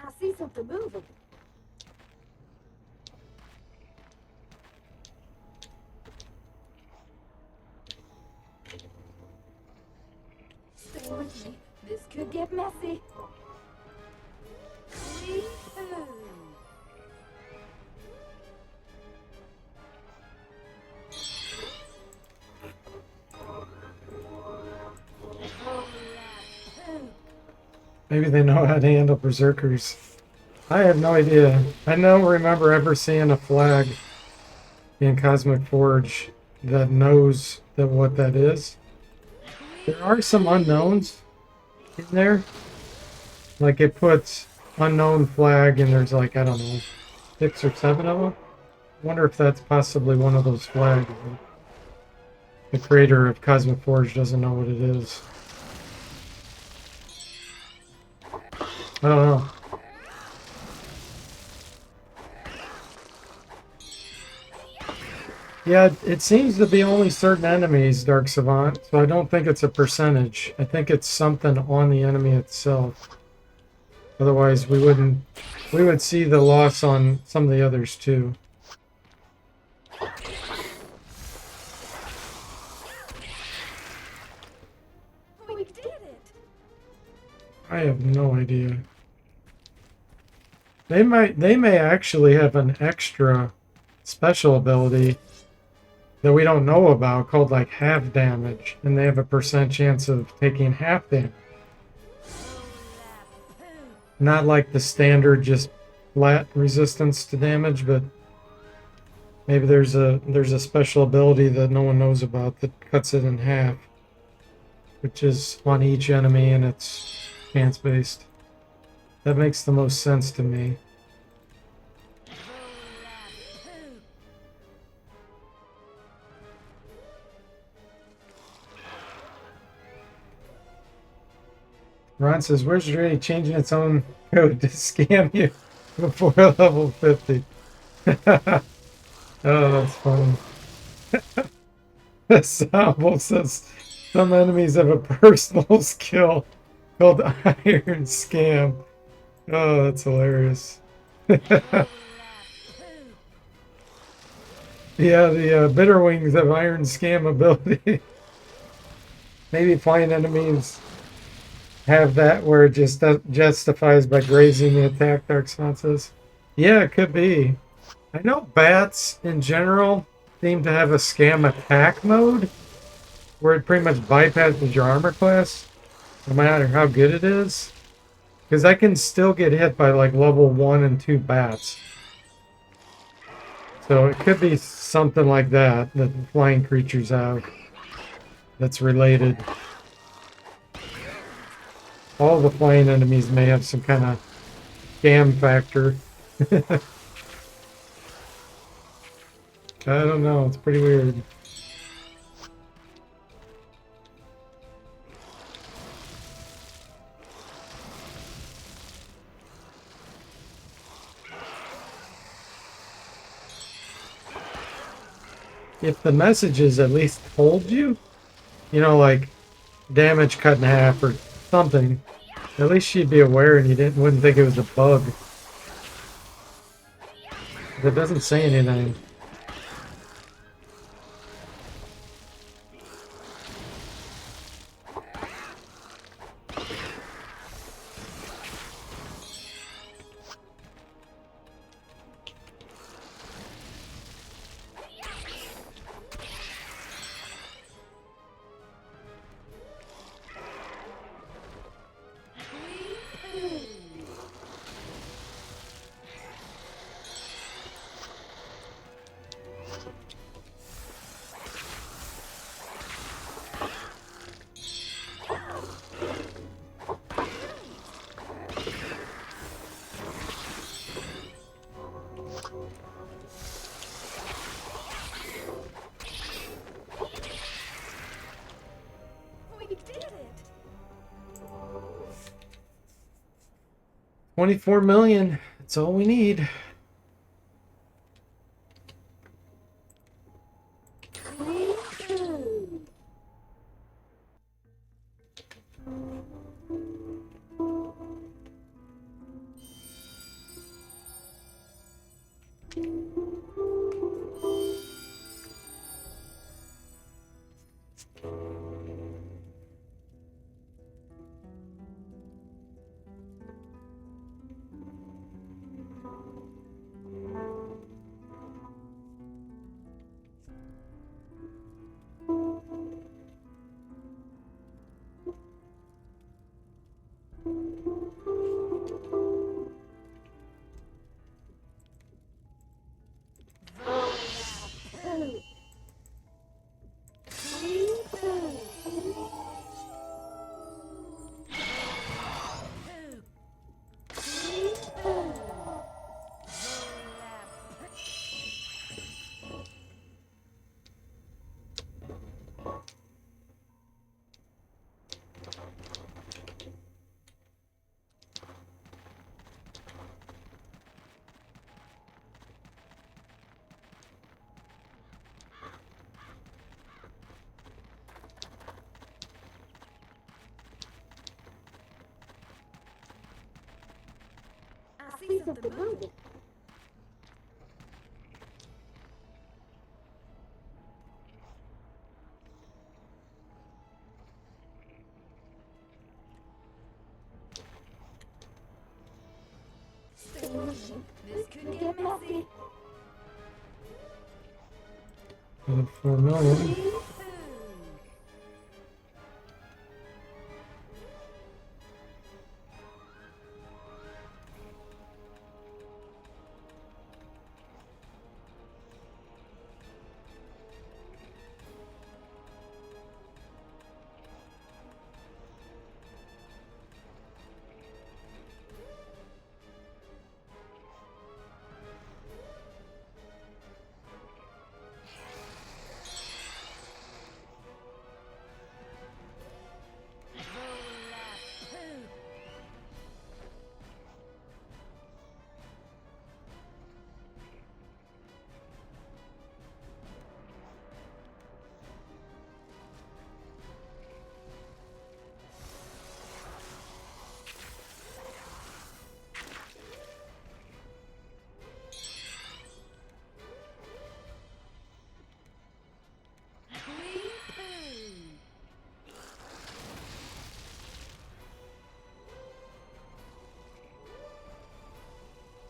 I see something moving. Stay with me. This could get messy. Clean poo. Maybe they know how to handle berserkers. I have no idea. I don't remember ever seeing a flag in Cosmic Forge that knows that what that is. There are some unknowns in there. Like it puts unknown flag and there's like, I don't know, 6 or 7 of them. I wonder if that's possibly one of those flags. The creator of Cosmic Forge doesn't know what it is. I don't know. Yeah, it seems to be only certain enemies, Dark Savant, so I don't think it's a percentage. I think it's something on the enemy itself. Otherwise, we would see the loss on some of the others too. We did it! I have no idea. They may actually have an extra special ability that we don't know about called like half damage, and they have a % chance of taking half damage. Not like the standard just flat resistance to damage, but maybe there's a special ability that no one knows about that cuts it in half, which is on each enemy and it's chance based. That makes the most sense to me. Ron says, Wizardry changing its own code to scam you before level 50. Oh, that's funny. Sample says some enemies have a personal skill called Iron Scam. Oh, that's hilarious. Yeah, the Bitterwings have Iron Scam ability. Maybe flying enemies have that where it just justifies by grazing the attack, Dark Swan says. Yeah, it could be. I know bats in general seem to have a scam attack mode where it pretty much bypasses your armor class, no matter how good it is. Because I can still get hit by like level 1 and 2 bats. So it could be something like that that the flying creatures have that's related. All the flying enemies may have some kind of scam factor. I don't know, it's pretty weird. If the messages at least told you, like damage cut in half or something, at least you'd be aware and you wouldn't think it was a bug. If it doesn't say anything. We did it! 24 million. That's all we need. I see something moving. This could get messy. 24 million.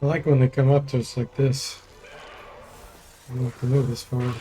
I like when they come up to us like this. I don't have to move this far.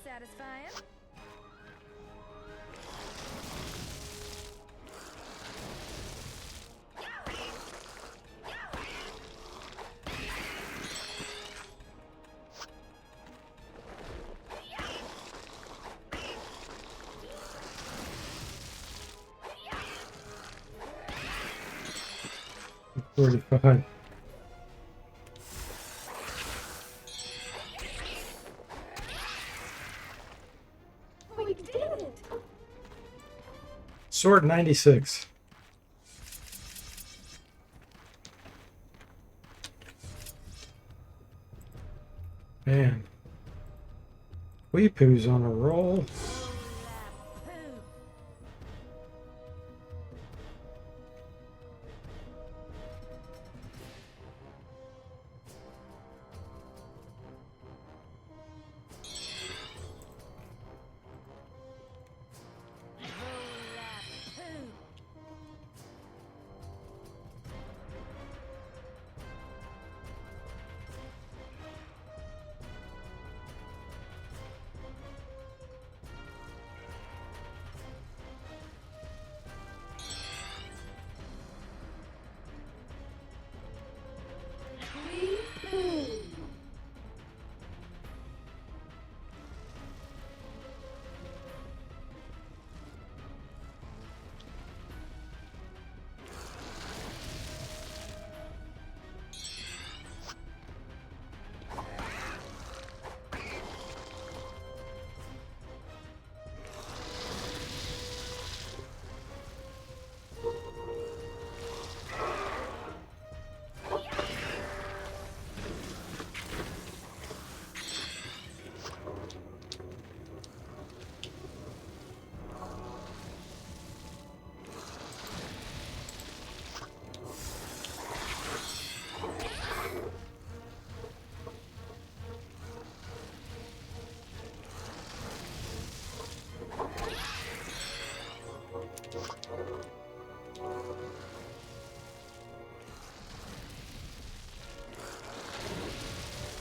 Satisfying. $45. We did it. Sword 96. Man. Weepoo's on a roll.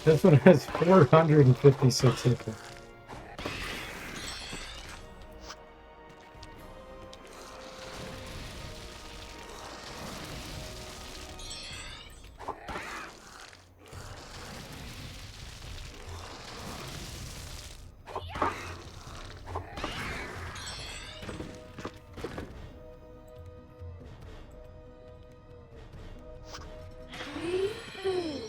This one has 456 hit points. We did it.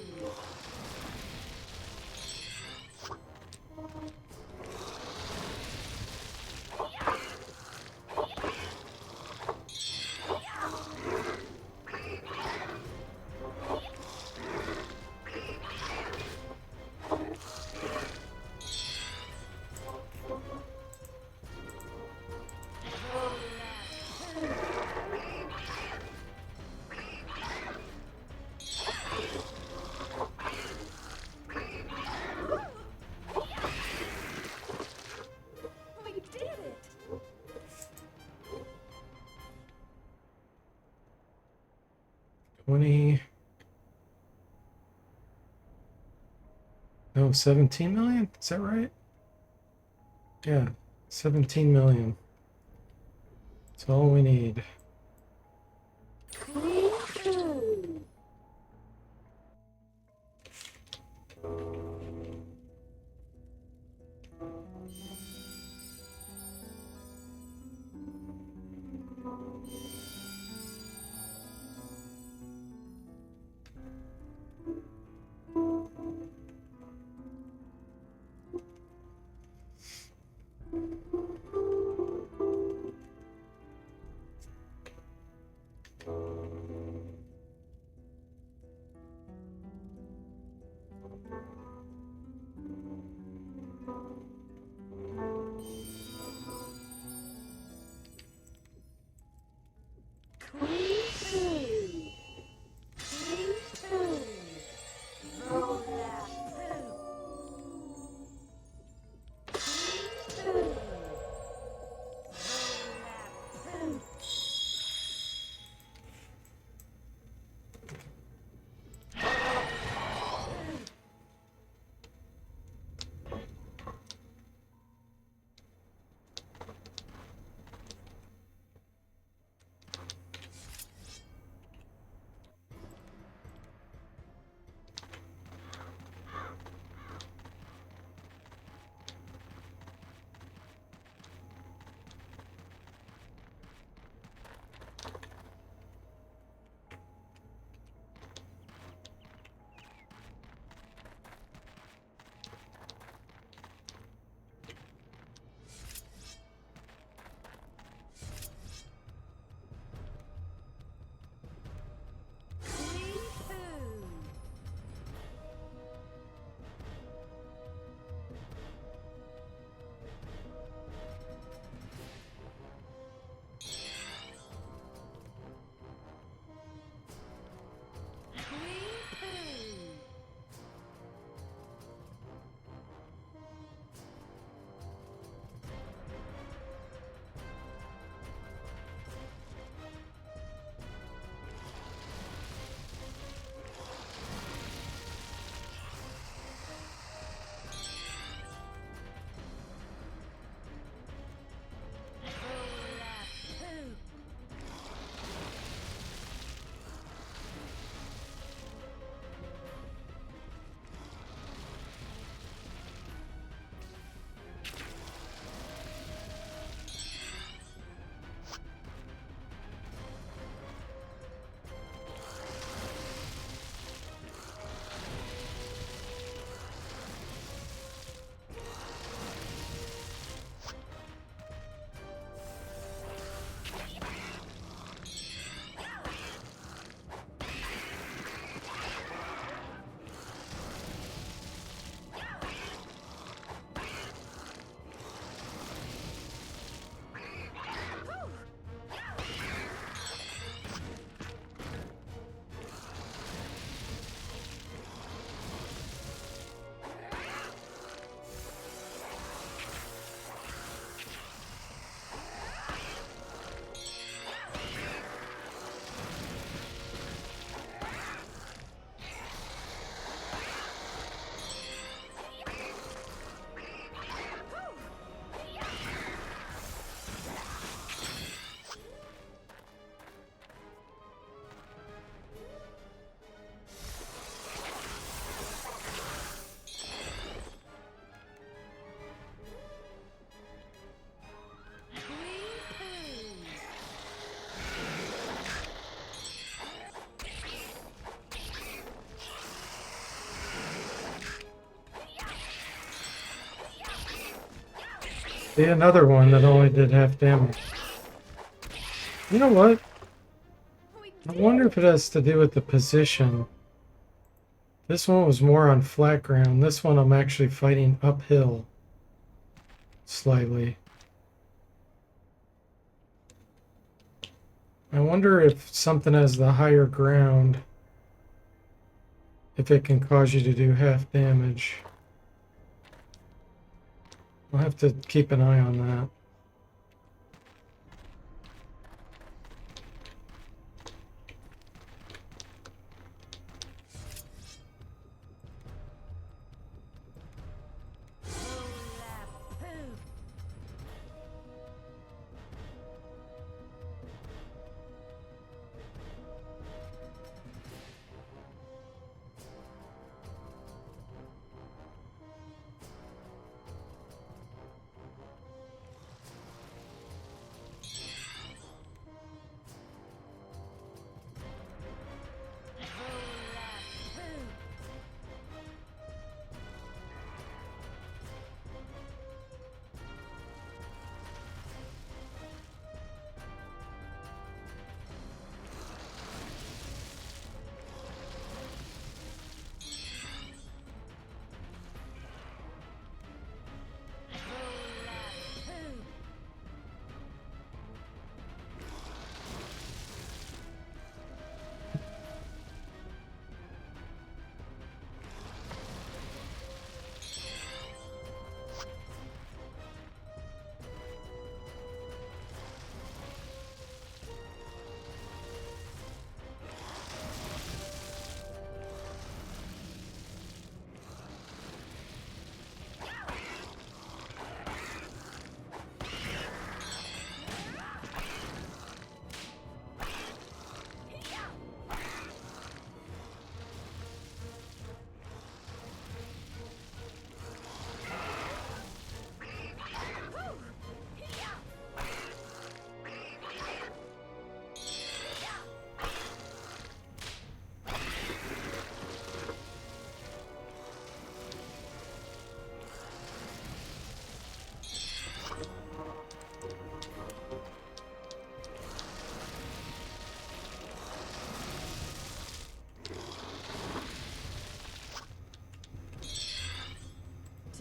20. No, 17 million? Is that right? Yeah, 17 million. That's all we need. See, another one that only did half damage. You know what? We I did wonder it. if it has to do with the position. This one was more on flat ground. This one I'm actually fighting uphill. Slightly. I wonder if something has the higher ground, if it can cause you to do half damage. I'll have to keep an eye on that.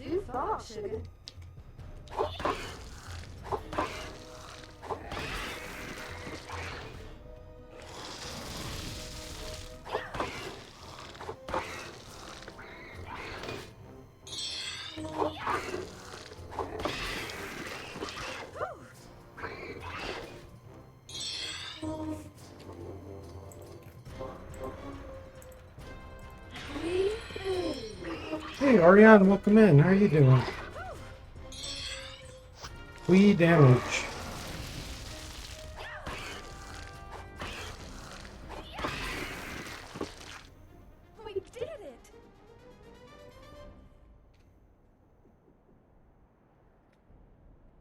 Too far, sugar. Hey, Ariane, welcome in. How are you doing? We damage. We did it.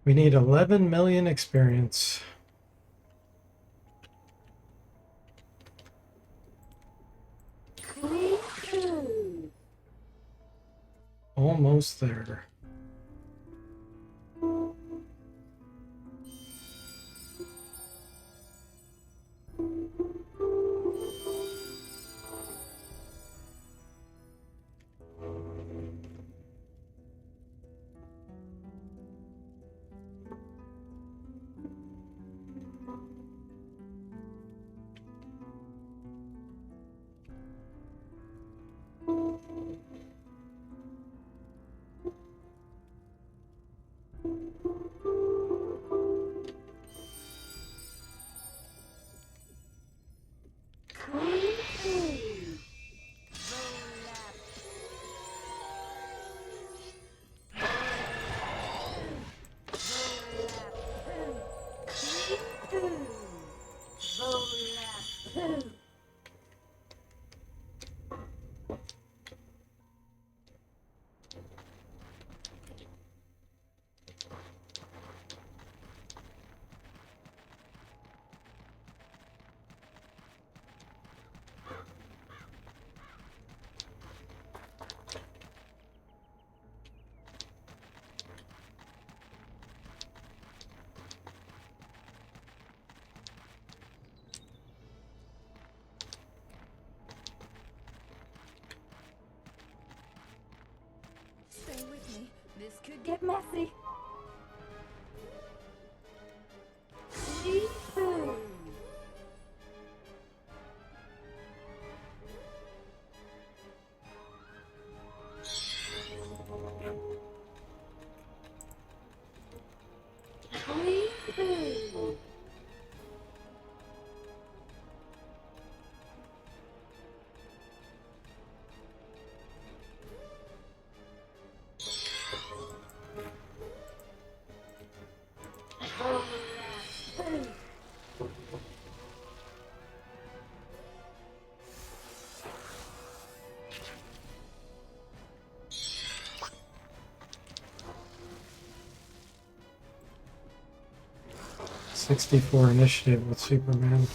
We need 11 million experience. Almost there. get messy. Yee-hoo. Yee-hoo. '64 initiative with Superman.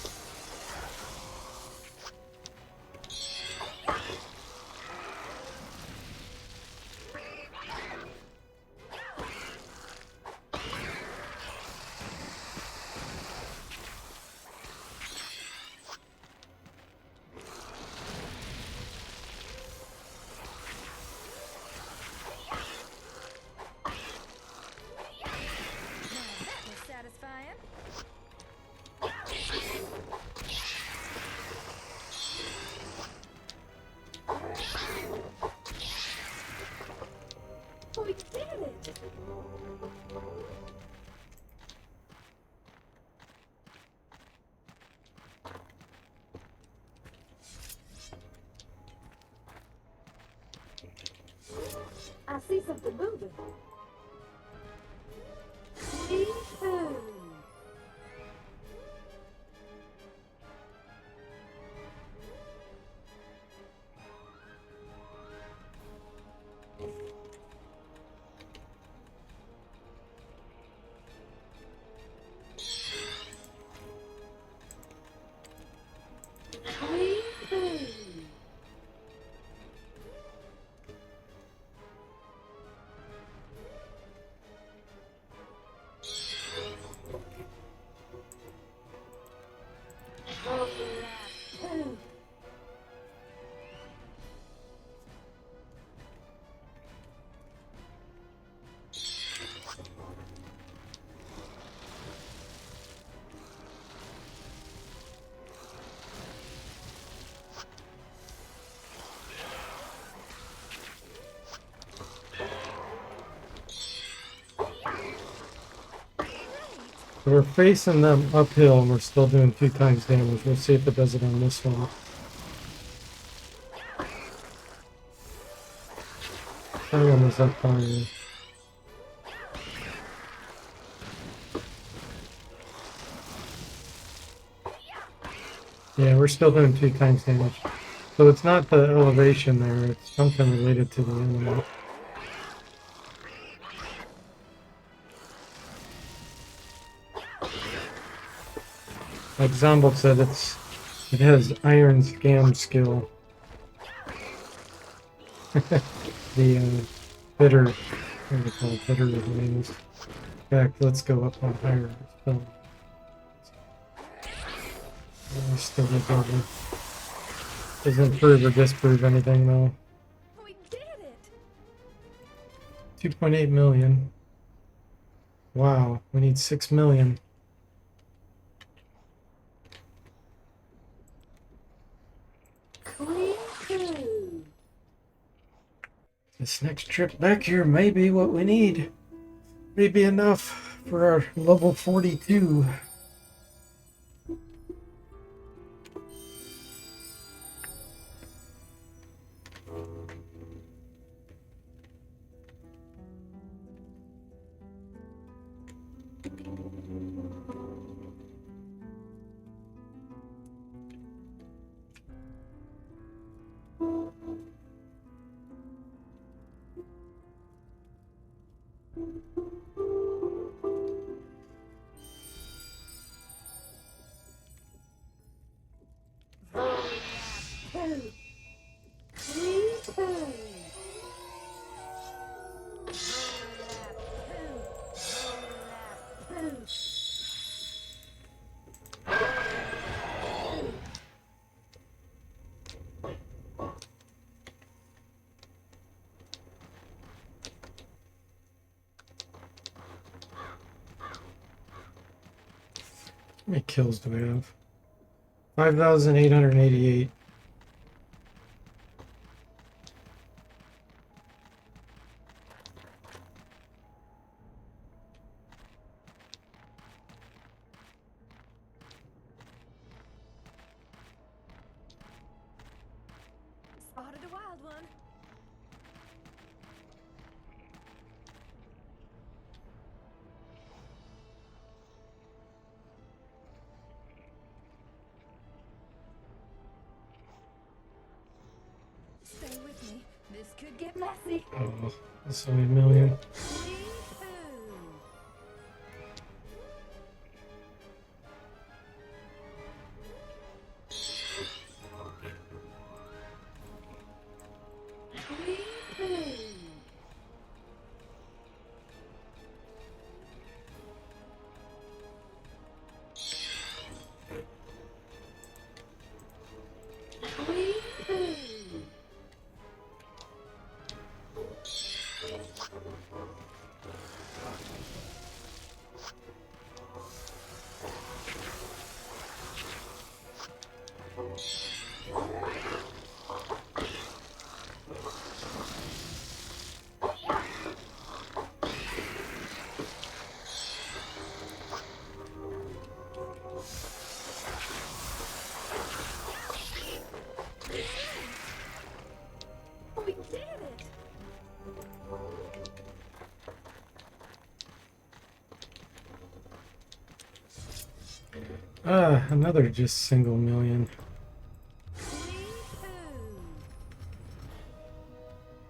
That was satisfying. We did it! I see something moving. Yee-hoo. Yee-hoo. Yee-hoo. So we're facing them uphill and we're still doing 2 times damage. We'll see if it does it on this one. That one was up higher. Yeah, we're still doing 2 times damage. So it's not the elevation there, it's something related to the enemy. Like Zombold said, it has iron scam skill. The bitter, what do they call it? Bitter remains. In fact, let's go up on higher. Still get better. Doesn't prove or disprove anything though. We did it! 2.8 million. Wow, we need 6 million. Yee-hoo. This next trip back here may be what we need. May be enough for our level 42. How many kills do we have? 5,888. Spotted a wild one. Stay with me. This could get messy. Oh, that's only a million. Wee-hoo. Wee-hoo. Wee-hoo. We did it! Another just single million. Wee-hoo.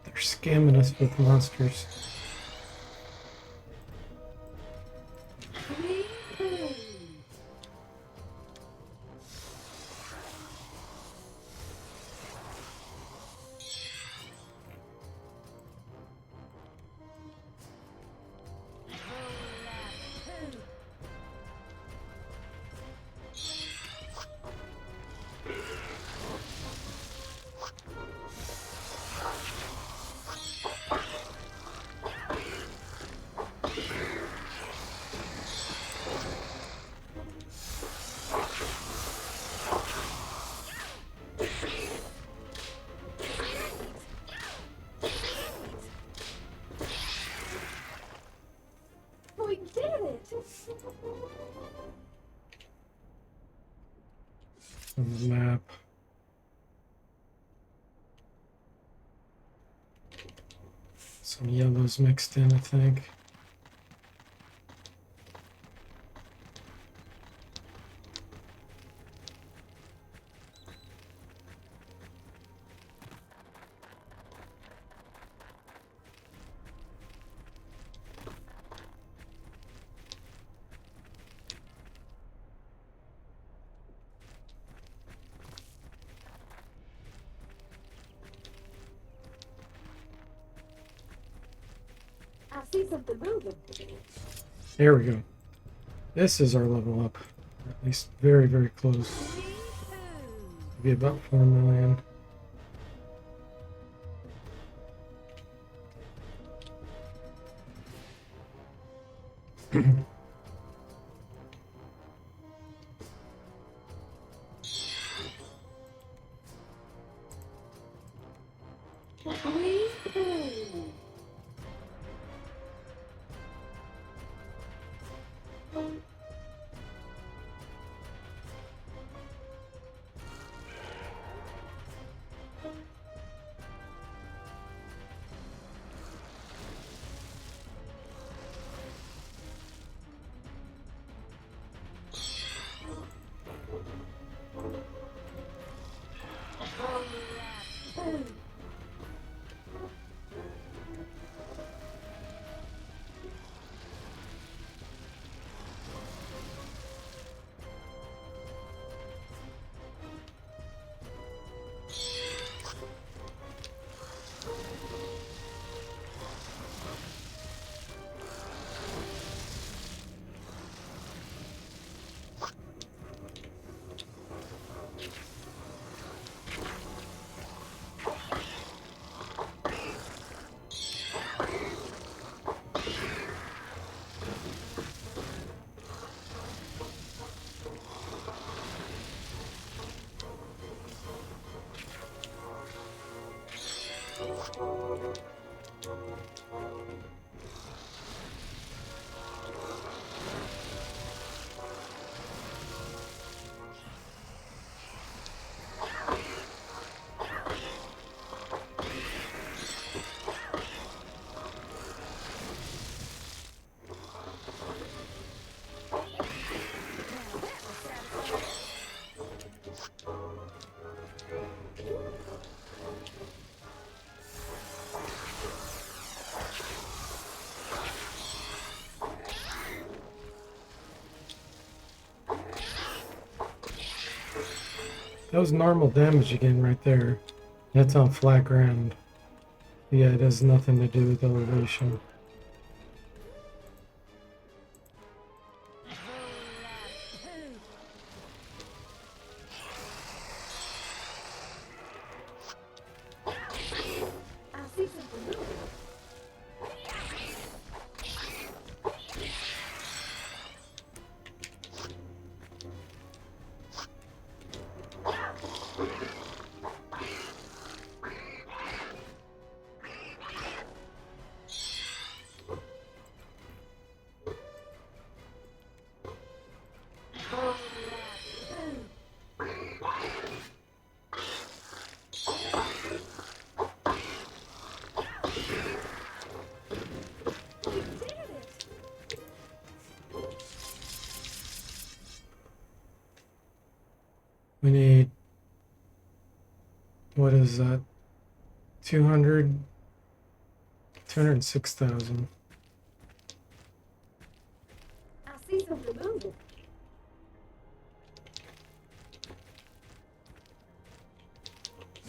They're scamming us with monsters. Wee-hoo. Roll-a-poo. We did it! On the map. Some yellows mixed in, I think. I see something moving. There we go. This is our level up. Or at least very, very close. Wee-hoo. Be about 4 million. Wee-hoo. That was normal damage again right there. That's on flat ground. Yeah, it has nothing to do with elevation. I see something moving. We need, what is that? 200, 206,000. I see something moving.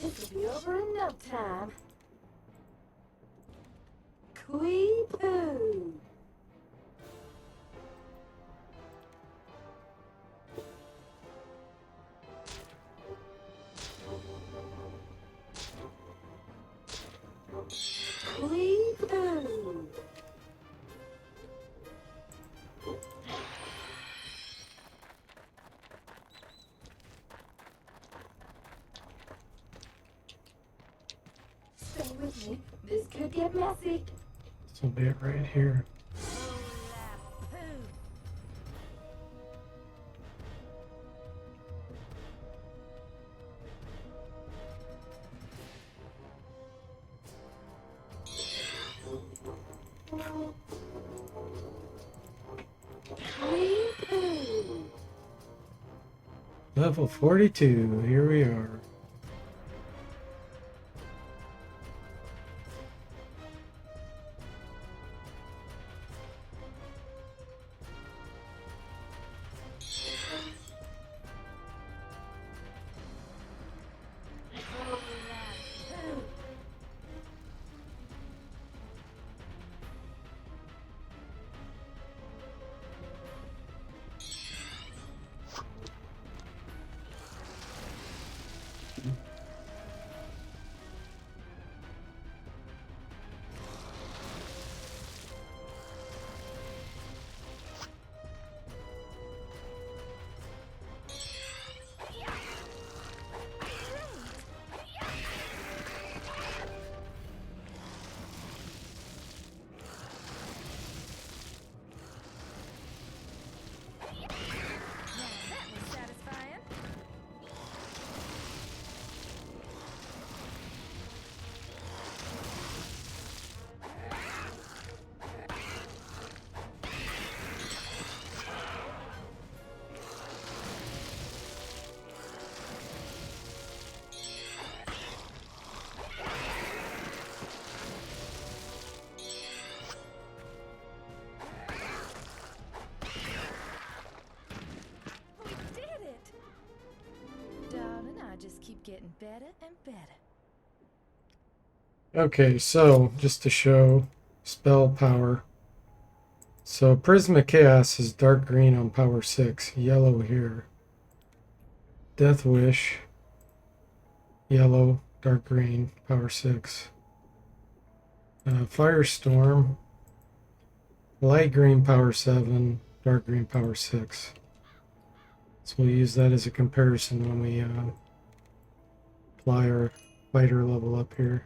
This will be over in no time. Quee-poo. Quee-poo. Stay with me. This could get messy. This will be it right here. Quee-poo. Level 42, here we are. I just keep getting better and better. Okay, so just to show spell power. So Prisma Chaos is dark green on power 6, yellow here. Death Wish, yellow, dark green, power 6. Firestorm, light green, power 7, dark green, power 6. So we'll use that as a comparison when we apply our fighter level up here.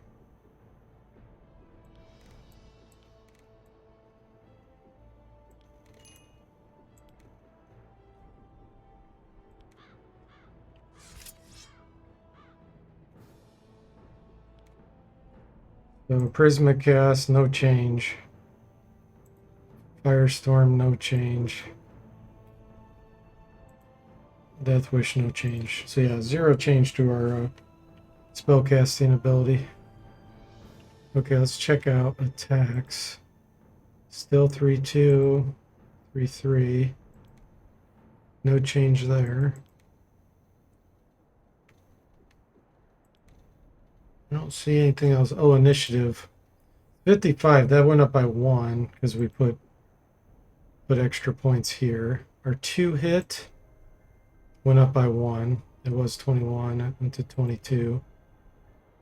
So Prisma Chaos, no change. Firestorm, no change. Death Wish, no change. So yeah, 0 change to our spellcasting ability. Okay, let's check out attacks. Still 3-2, 3-3. No change there. I don't see anything else. Oh, initiative. 55, that went up by 1 because we put extra points here. Our 2 hit went up by 1. It was 21, went to 22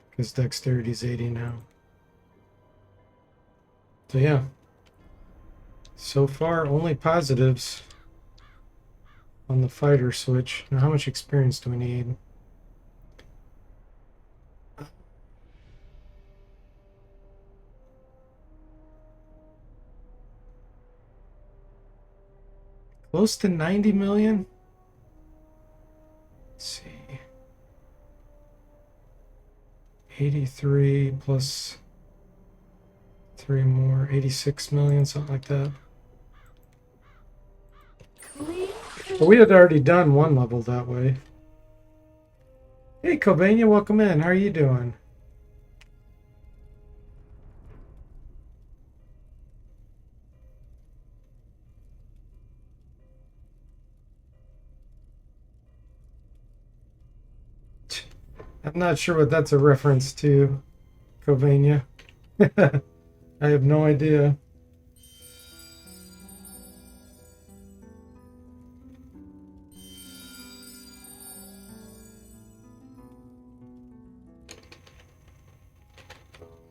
because dexterity is 80 now. So yeah, so far only positives on the fighter switch. Now how much experience do we need? Close to 90 million? Let's see. 83 plus 3 more, 86 million, something like that. But we had already done one level that way. Hey, Covania, welcome in. How are you doing? I'm not sure what that's a reference to, Covania. I have no idea.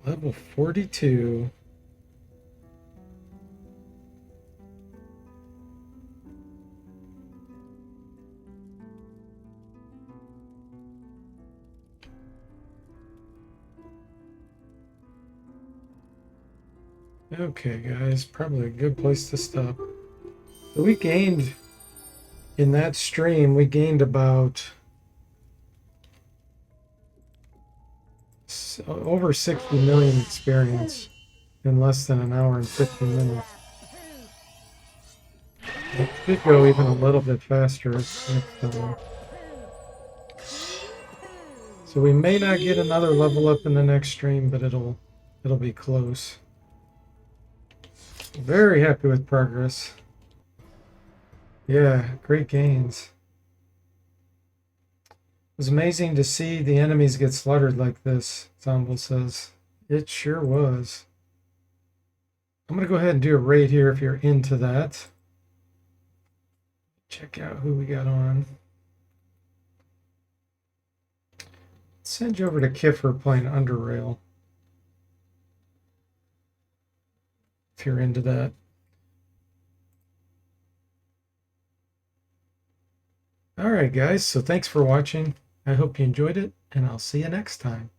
Level 42. Okay, guys, probably a good place to stop. So we gained, in that stream, we gained about over 60 million experience in less than an hour and 15 minutes. It should go even a little bit faster next time. So we may not get another level up in the next stream, but it'll be close. Very happy with progress. Yeah, great gains. It was amazing to see the enemies get slaughtered like this, Zombo says. It sure was. I'm going to go ahead and do a raid here if you're into that. Check out who we got on. Send you over to Kiffer playing Underrail. If you're into that. Alright guys, so thanks for watching. I hope you enjoyed it, and I'll see you next time.